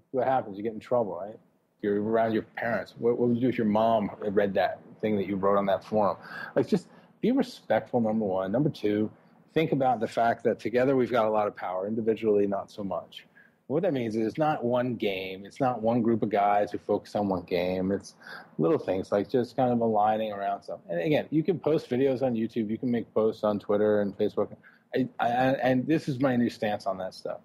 what happens? You get in trouble, right? You're around your parents. What would you do if your mom read that thing that you wrote on that forum? Just be respectful, number one. Number two, think about the fact that together we've got a lot of power. Individually, not so much. What that means is it's not one game. It's not one group of guys who focus on one game. It's little things like just kind of aligning around stuff. And again, you can post videos on YouTube. You can make posts on Twitter and Facebook. And this is my new stance on that stuff.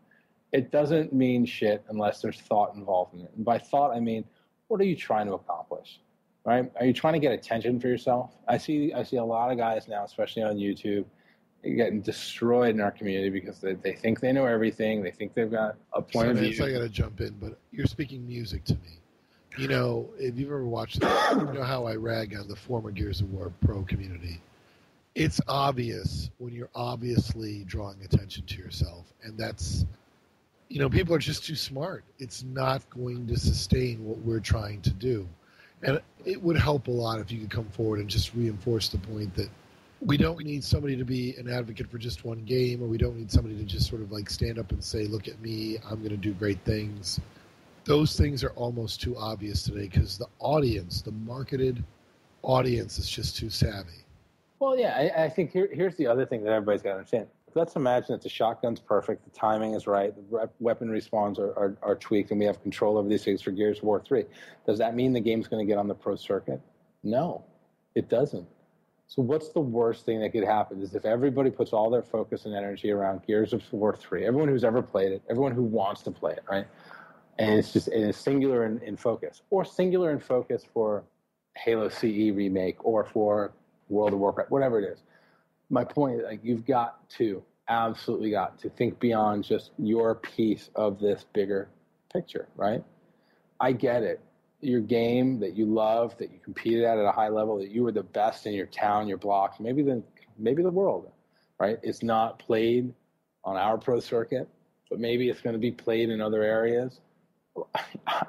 It doesn't mean shit unless there's thought involved in it. And by thought, I mean, what are you trying to accomplish, right? Are you trying to get attention for yourself? I see a lot of guys now, especially on YouTube, getting destroyed in our community because they think they know everything. They think they've got a point of view. So I got to jump in, but you're speaking music to me. If you've ever watched it, you know how I rag on the former Gears of War Pro community. It's obvious when you're obviously drawing attention to yourself, and that's, people are just too smart. It's not going to sustain what we're trying to do. And it would help a lot if you could come forward and just reinforce the point that we don't need somebody to be an advocate for just one game, or we don't need somebody to just sort of stand up and say, look at me, I'm going to do great things. Those things are almost too obvious today because the audience, the marketed audience, is just too savvy. Well, yeah, I think here's the other thing that everybody's got to understand. Let's imagine that the shotgun's perfect, the timing is right, the weapon respawns are tweaked, and we have control over these things for Gears of War 3. Does that mean the game's going to get on the pro circuit? No, it doesn't. So what's the worst thing that could happen is if everybody puts all their focus and energy around Gears of War 3, everyone who's ever played it, everyone who wants to play it, right? And it's singular in focus, or singular in focus for Halo CE remake, or for World of Warcraft, whatever it is. My point is, you've absolutely got to think beyond just your piece of this bigger picture, right? I get it. Your game that you love, that you competed at a high level, that you were the best in your town, your block, maybe the world, right? It's not played on our pro circuit, but maybe it's going to be played in other areas.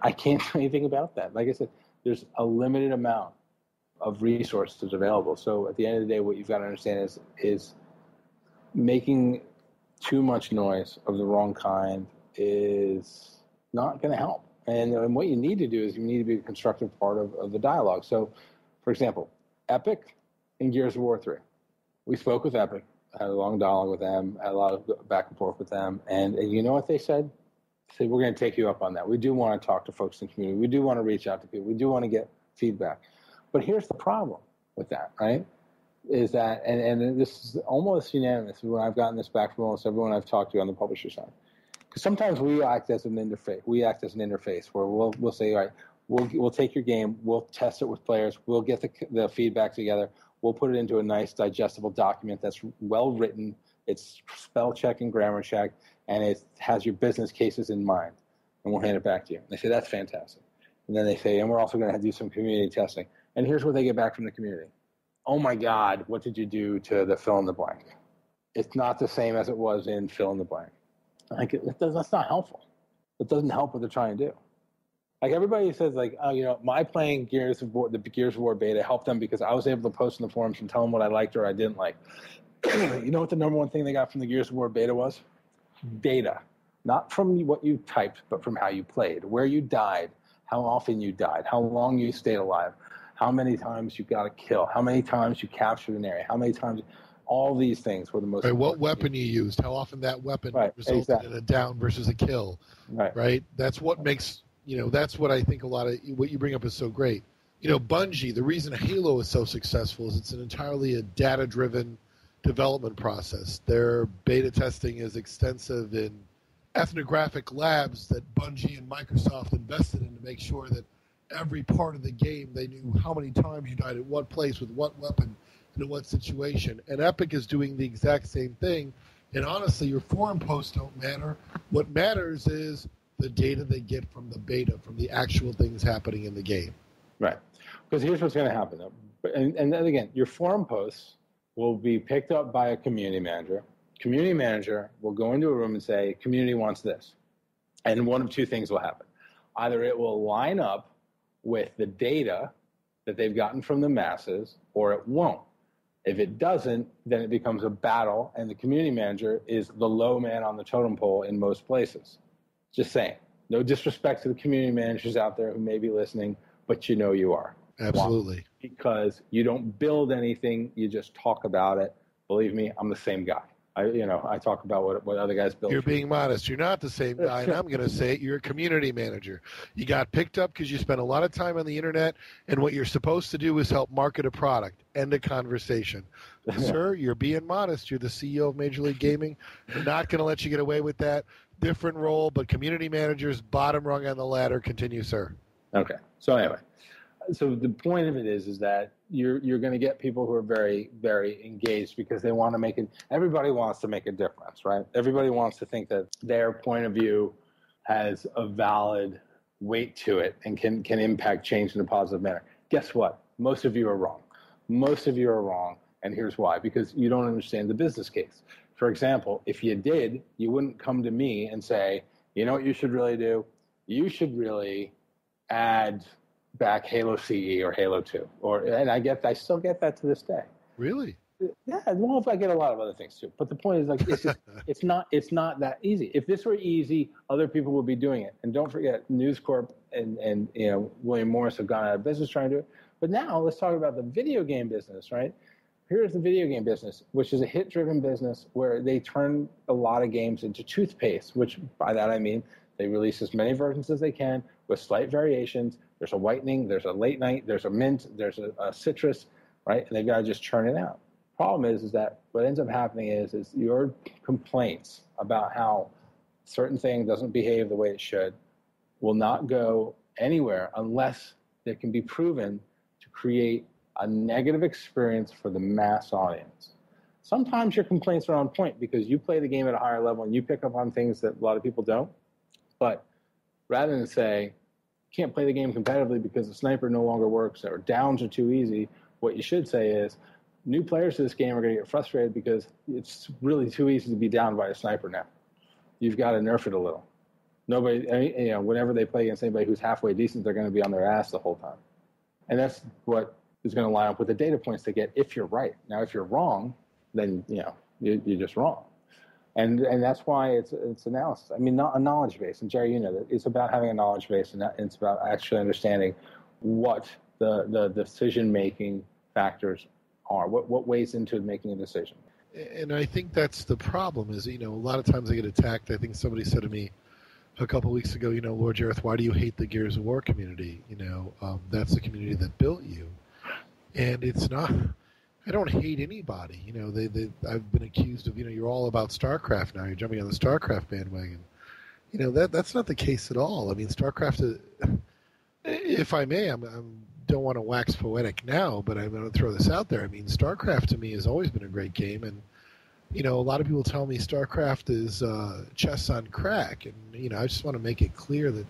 I can't do anything about that. Like I said, there's a limited amount of resources available. So at the end of the day, what you've got to understand is making too much noise of the wrong kind is not going to help. And what you need to do is you need to be a constructive part of the dialogue. So, for example, Epic and Gears of War 3. We spoke with Epic, had a long dialogue with them, had a lot of back and forth with them. And you know what they said? They said, we're going to take you up on that. We do want to talk to folks in the community. We do want to reach out to people. We do want to get feedback. But here's the problem with that, right? Is that, and this is almost unanimous when I've gotten this back from almost everyone I've talked to on the publisher side. Because sometimes we act as an interface. Where we'll say, all right, we'll take your game, we'll test it with players, we'll get the feedback together, we'll put it into a nice digestible document that's well written, it's spell check and grammar check, and it has your business cases in mind, and we'll hand it back to you. And they say, that's fantastic. And then they say, and we're also going to do some community testing. And here's what they get back from the community. Oh my God, what did you do to the fill in the blank? It's not the same as it was in fill in the blank. Like, that's not helpful. It doesn't help what they're trying to do. Like, everybody says, like, oh, you know, my playing the Gears of War beta helped them because I was able to post in the forums and tell them what I liked or I didn't like. You know what the number one thing they got from the Gears of War beta was? Data. Not from what you typed, but from how you played, where you died, how often you died, how long you stayed alive, how many times you got a kill, how many times you captured an area, how many times, all these things were the most important. What weapon you used, how often that weapon resulted in a down versus a kill, right? That's what makes, you know, that's what I think a lot of what you bring up is so great. You know, Bungie, the reason Halo is so successful is it's an entirely a data-driven development process. Their beta testing is extensive in ethnographic labs that Bungie and Microsoft invested in to make sure that every part of the game, they knew how many times you died at what place with what weapon and in what situation. And Epic is doing the exact same thing. And honestly, your forum posts don't matter. What matters is the data they get from the beta, from the actual things happening in the game. Right. Because here's what's going to happen, though. And then again, your forum posts will be picked up by a community manager. Community manager will go into a room and say, community wants this. And one of two things will happen. Either it will line up with the data that they've gotten from the masses, or it won't. If it doesn't, then it becomes a battle, and the community manager is the low man on the totem pole in most places. Just saying. No disrespect to the community managers out there who may be listening, but you know you are. Absolutely. Why? Because you don't build anything, you just talk about it. Believe me, I'm the same guy. I talk about what other guys build. You're being modest. You're not the same guy, and I'm going to say it. You're a community manager. You got picked up because you spent a lot of time on the internet, and what you're supposed to do is help market a product, end a conversation. Sir, you're being modest. You're the CEO of Major League Gaming. We're not going to let you get away with that. Different role, but community managers, bottom rung on the ladder. Continue, sir. Okay. So anyway, so the point of it is that you're going to get people who are very, very engaged because they want to make it. Everybody wants to make a difference, right? Everybody wants to think that their point of view has a valid weight to it and can impact change in a positive manner. Guess what? Most of you are wrong. Most of you are wrong, and here's why. Because you don't understand the business case. For example, if you did, you wouldn't come to me and say, you know what you should really do? You should really add back Halo CE or Halo 2. And I still get that to this day. Really? Yeah, well, I get a lot of other things too. But the point is, like, it's not that easy. If this were easy, other people would be doing it. And don't forget, News Corp and William Morris have gone out of business trying to do it. But now let's talk about the video game business, right? Here's the video game business, which is a hit-driven business where they turn a lot of games into toothpaste, which by that I mean they release as many versions as they can with slight variations. There's a whitening, there's a late night, there's a mint, there's a citrus, right? And they've got to just churn it out. Problem is that what ends up happening is your complaints about how certain thing doesn't behave the way it should will not go anywhere unless it can be proven to create a negative experience for the mass audience. Sometimes your complaints are on point because you play the game at a higher level and you pick up on things that a lot of people don't. But rather than say, you can't play the game competitively because the sniper no longer works or downs are too easy, what you should say is, new players to this game are going to get frustrated because it's really too easy to be down by a sniper now. You've got to nerf it a little. Nobody, whenever they play against anybody who's halfway decent, they're going to be on their ass the whole time. And that's what is going to line up with the data points they get if you're right. Now, if you're wrong, then, you're just wrong. And that's why it's analysis. I mean, not a knowledge base. And Jerry, you know that it's about having a knowledge base, and it's about actually understanding what the decision-making factors are, what weighs into making a decision. And I think that's the problem is, a lot of times I get attacked. I think somebody said to me a couple of weeks ago, Lord Jareth, why do you hate the Gears of War community? That's the community that built you. And it's not... I don't hate anybody. I've been accused of, you're all about StarCraft now. You're jumping on the StarCraft bandwagon. That's not the case at all. I mean, StarCraft, if I may, don't want to wax poetic now, but I'm going to throw this out there. I mean, StarCraft to me has always been a great game. And, a lot of people tell me StarCraft is chess on crack. And, I just want to make it clear that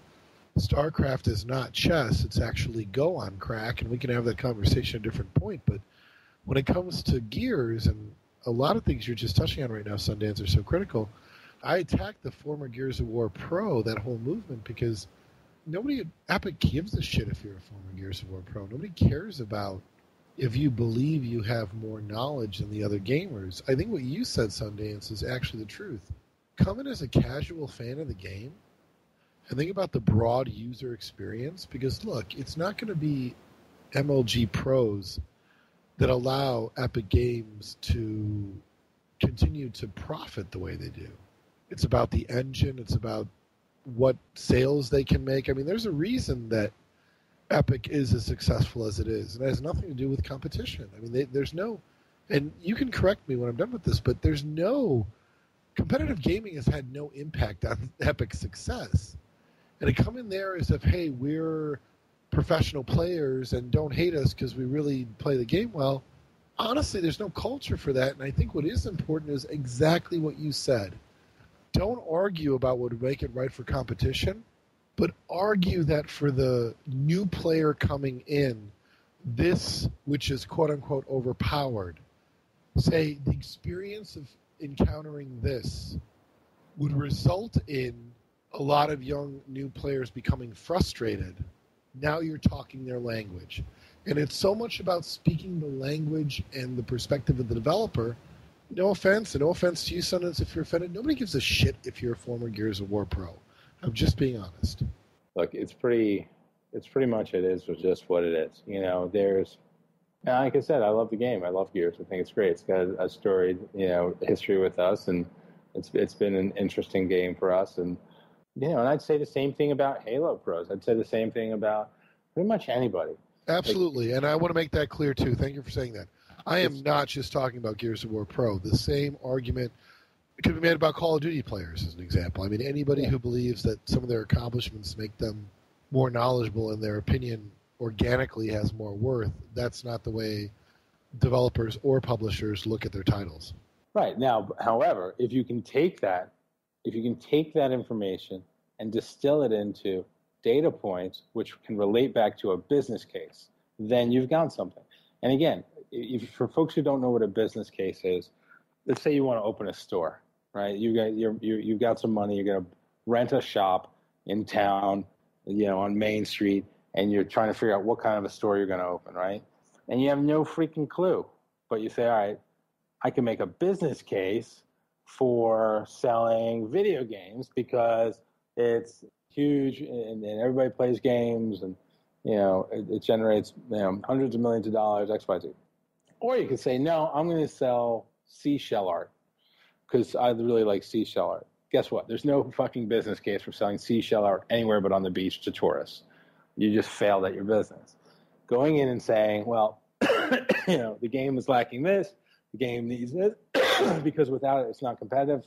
StarCraft is not chess. It's actually Go on crack. And we can have that conversation at a different point. But when it comes to Gears, and a lot of things you're just touching on right now, Sundance, are so critical, I attacked the former Gears of War Pro, that whole movement, because nobody at Epic gives a shit if you're a former Gears of War Pro. Nobody cares about if you believe you have more knowledge than the other gamers. I think what you said, Sundance, is actually the truth. Come in as a casual fan of the game and think about the broad user experience, because, look, it's not going to be MLG pros that allow Epic Games to continue to profit the way they do. It's about the engine. It's about what sales they can make. I mean, there's a reason that Epic is as successful as it is, and it has nothing to do with competition. I mean, there's no, and you can correct me when I'm done with this, but there's no, competitive gaming has had no impact on Epic's success. And to come in there as if, hey, we're professional players and don't hate us because we really play the game well, honestly, there's no culture for that. And I think what is important is exactly what you said. Don't argue about what would make it right for competition, but argue that for the new player coming in, this, which is quote-unquote overpowered, say the experience of encountering this would result in a lot of young new players becoming frustrated. Now you're talking their language. And it's so much about speaking the language and the perspective of the developer. No offense, and no offense to you, Sundance, if you're offended. Nobody gives a shit if you're a former Gears of War pro. I'm just being honest. Look, it's pretty much it is just what it is. There's, like I said, I love the game. I love Gears. I think it's great. It's got a storied, history with us, and it's been an interesting game for us. And and I'd say the same thing about Halo pros. I'd say the same thing about pretty much anybody. Absolutely, and I want to make that clear too. Thank you for saying that. I am not just talking about Gears of War Pro. The same argument could be made about Call of Duty players, as an example. I mean, anybody who believes that some of their accomplishments make them more knowledgeable and their opinion organically has more worth, that's not the way developers or publishers look at their titles. Right. Now, however, if you can take that information and distill it into data points, which can relate back to a business case, then you've got something. And again, for folks who don't know what a business case is, let's say you want to open a store, right? You've got some money, you're going to rent a shop in town, on Main Street, and you're trying to figure out what kind of a store you're going to open, right? And you have no freaking clue, but you say, all right, I can make a business case for selling video games because it's huge and everybody plays games and, it generates, hundreds of millions of dollars, X, Y, Z. Or you could say, no, I'm going to sell seashell art because I really like seashell art. Guess what? There's no fucking business case for selling seashell art anywhere but on the beach to tourists. You just failed at your business. Going in and saying, well, the game is lacking this, the game needs this, because without it, it's not competitive.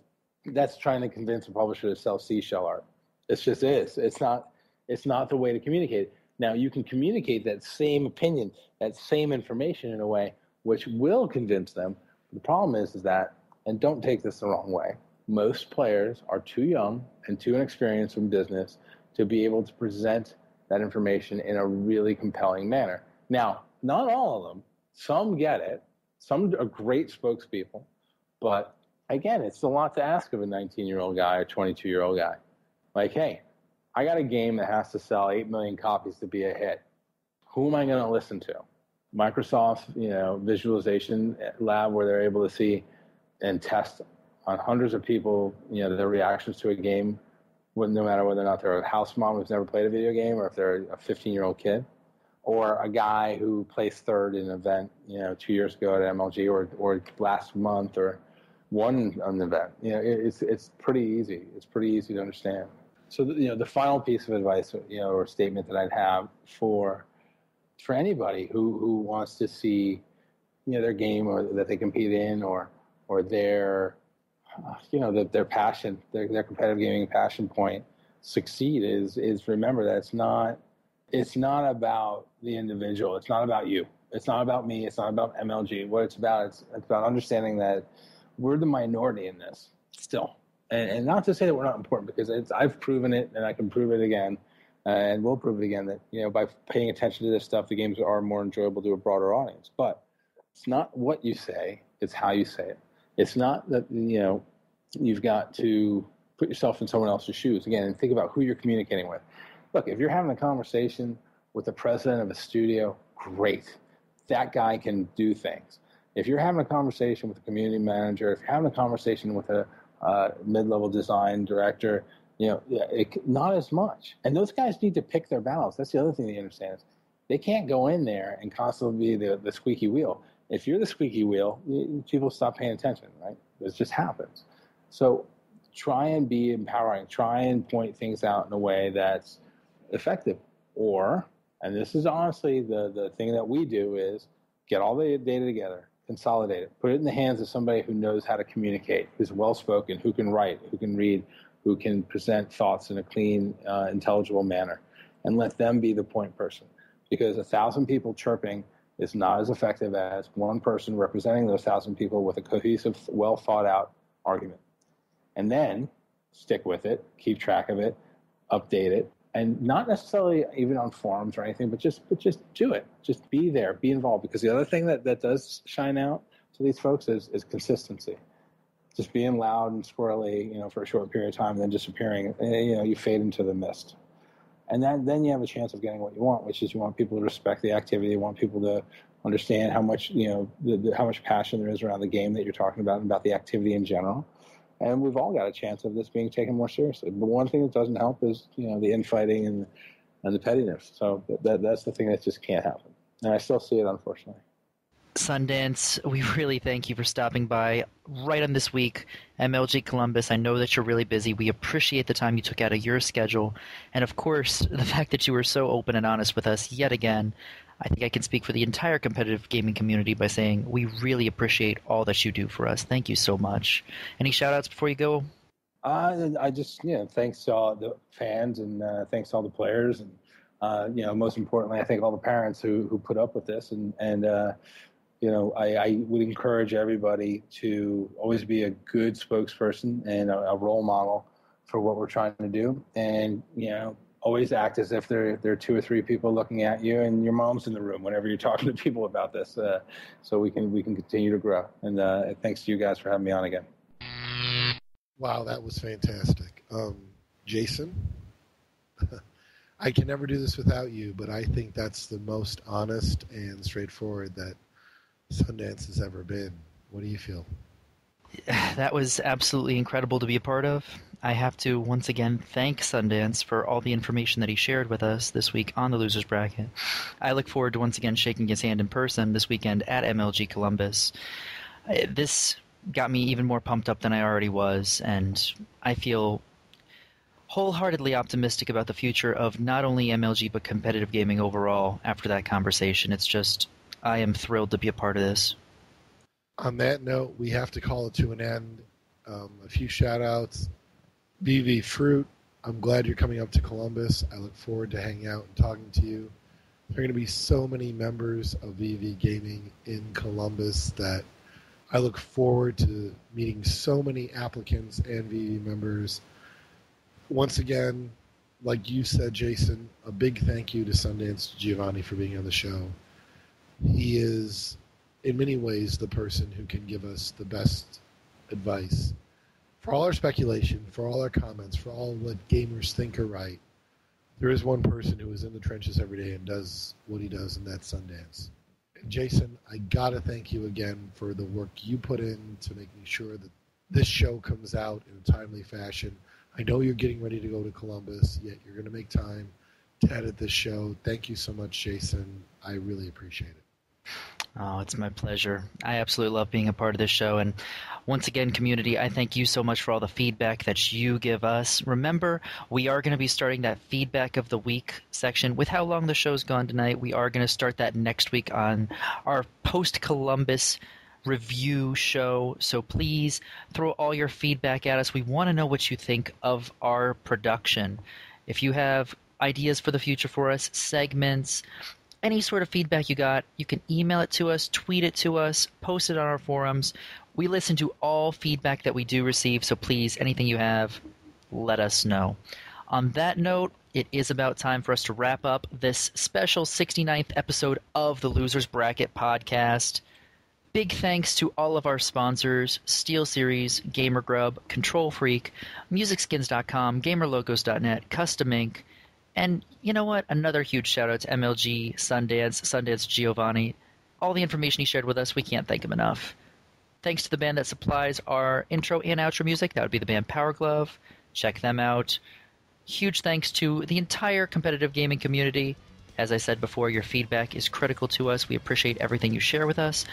That's trying to convince a publisher to sell seashell art. It just is. It's not the way to communicate. Now, you can communicate that same opinion, that same information in a way which will convince them. The problem is that, and don't take this the wrong way, most players are too young and too inexperienced in business to be able to present that information in a really compelling manner. Now, not all of them. Some get it. Some are great spokespeople. But again, it's a lot to ask of a 19-year-old guy or 22-year-old guy. Like, hey, I got a game that has to sell 8 million copies to be a hit. Who am I going to listen to? Microsoft's, visualization lab where they're able to see and test on hundreds of people, their reactions to a game, no matter whether or not they're a house mom who's never played a video game or if they're a 15-year-old kid, or a guy who placed third in an event, 2 years ago at MLG or last month or won an event. It's pretty easy. It's pretty easy to understand. So, the final piece of advice, or statement that I'd have for anybody who wants to see, their game or that they compete in or their, their passion, their competitive gaming passion point succeed is remember that it's not about the individual. It's not about you. It's not about me. It's not about MLG. What it's about understanding that we're the minority in this still. And not to say that we're not important, because I've proven it and I can prove it again, and we'll prove it again that, by paying attention to this stuff, the games are more enjoyable to a broader audience. But it's not what you say, it's how you say it. It's not that, you've got to put yourself in someone else's shoes again and think about who you're communicating with. Look, if you're having a conversation with the president of a studio, great. That guy can do things. If you're having a conversation with a community manager, if you're having a conversation with a mid-level design director, not as much. And those guys need to pick their balance. That's the other thing they understand. Is they can't go in there and constantly be the squeaky wheel. If you're the squeaky wheel, people stop paying attention, right? It just happens. So try and be empowering. Try and point things out in a way that's effective. Or, and this is honestly the thing that we do, is get all the data together, consolidate it, put it in the hands of somebody who knows how to communicate, who's well-spoken, who can write, who can read, who can present thoughts in a clean, intelligible manner, and let them be the point person. Because 1,000 people chirping is not as effective as one person representing those 1,000 people with a cohesive, well-thought-out argument. And then stick with it, keep track of it, update it, and not necessarily even on forums or anything, but just do it. Just be there, be involved. Because the other thing that does shine out to these folks is consistency. Just being loud and squirrely, for a short period of time, and then disappearing, you fade into the mist. And then you have a chance of getting what you want, which is you want people to respect the activity, you want people to understand how much, how much passion there is around the game that you're talking about and about the activity in general. And we've all got a chance of this being taken more seriously. But one thing that doesn't help is, the infighting and the pettiness. So that's the thing that just can't happen. And I still see it, unfortunately. Sundance, we really thank you for stopping by right on this week. MLG Columbus, I know that you're really busy. We appreciate the time you took out of your schedule. And of course, the fact that you were so open and honest with us yet again. I think I can speak for the entire competitive gaming community by saying we really appreciate all that you do for us. Thank you so much. Any shout-outs before you go? I just, thanks to all the fans and thanks to all the players. And, most importantly, I thank all the parents who put up with this. And I would encourage everybody to always be a good spokesperson and a role model for what we're trying to do. And, always act as if there are 2 or 3 people looking at you and your mom's in the room whenever you're talking to people about this, so we can continue to grow. And thanks to you guys for having me on again. Wow, that was fantastic. Jason, I can never do this without you, but I think that's the most honest and straightforward that Sundance has ever been. What do you feel? That was absolutely incredible to be a part of. I have to once again thank Sundance for all the information that he shared with us this week on the Losers Bracket. I look forward to once again shaking his hand in person this weekend at MLG Columbus. This got me even more pumped up than I already was, and I feel wholeheartedly optimistic about the future of not only MLG but competitive gaming overall after that conversation. It's just, I am thrilled to be a part of this. On that note, we have to call it to an end. A few shout-outs. VV Fruit, I'm glad you're coming up to Columbus. I look forward to hanging out and talking to you. There are going to be so many members of VV Gaming in Columbus that I look forward to meeting so many applicants and VV members. Once again, like you said, Jason, a big thank you to Sundance DiGiovanni for being on the show. He is, in many ways, the person who can give us the best advice. For all our speculation, for all our comments, for all what gamers think are right, there is one person who is in the trenches every day and does what he does, and that's Sundance. And Jason, I got to thank you again for the work you put in to making sure that this show comes out in a timely fashion. I know you're getting ready to go to Columbus, yet you're going to make time to edit this show. Thank you so much, Jason. I really appreciate it. Oh, it's my pleasure. I absolutely love being a part of this show. And once again, community, I thank you so much for all the feedback that you give us. Remember, we are going to be starting that feedback of the week section. With how long the show's gone tonight, we are going to start that next week on our post-Columbus review show. So please throw all your feedback at us. We want to know what you think of our production. If you have ideas for the future for us, segments, any sort of feedback you got, you can email it to us, tweet it to us, post it on our forums. We listen to all feedback that we do receive, so please, anything you have, let us know. On that note, it is about time for us to wrap up this special 69th episode of the Losers Bracket podcast. Big thanks to all of our sponsors, SteelSeries, GamerGrub, Control Freak, MusicSkins.com, GamerLogos.net, Custom Ink, and you know what? Another huge shout-out to MLG, Sundance DiGiovanni. All the information he shared with us, we can't thank him enough. Thanks to the band that supplies our intro and outro music. That would be the band Power Glove. Check them out. Huge thanks to the entire competitive gaming community. As I said before, your feedback is critical to us. We appreciate everything you share with us.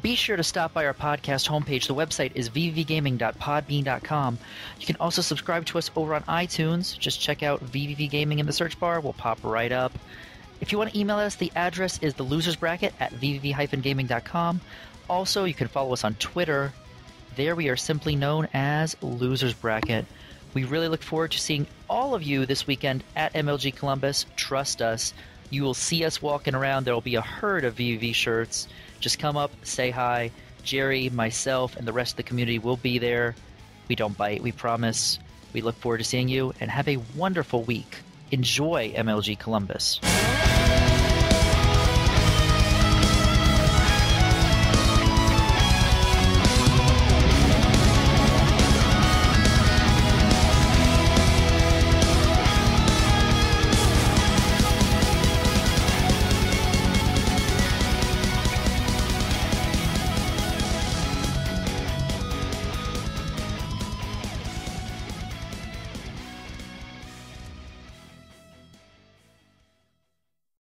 Be sure to stop by our podcast homepage. The website is vvgaming.podbean.com. You can also subscribe to us over on iTunes. Just check out VVV Gaming in the search bar. We'll pop right up. If you want to email us, the address is thelosersbracket@vvv-gaming.com. Also, you can follow us on Twitter. There we are simply known as Losers Bracket. We really look forward to seeing all of you this weekend at MLG Columbus. Trust us. You will see us walking around. There will be a herd of VVV shirts. Just come up, say hi. Jerry, myself, and the rest of the community will be there. We don't bite, we promise. We look forward to seeing you, and have a wonderful week. Enjoy MLG Columbus.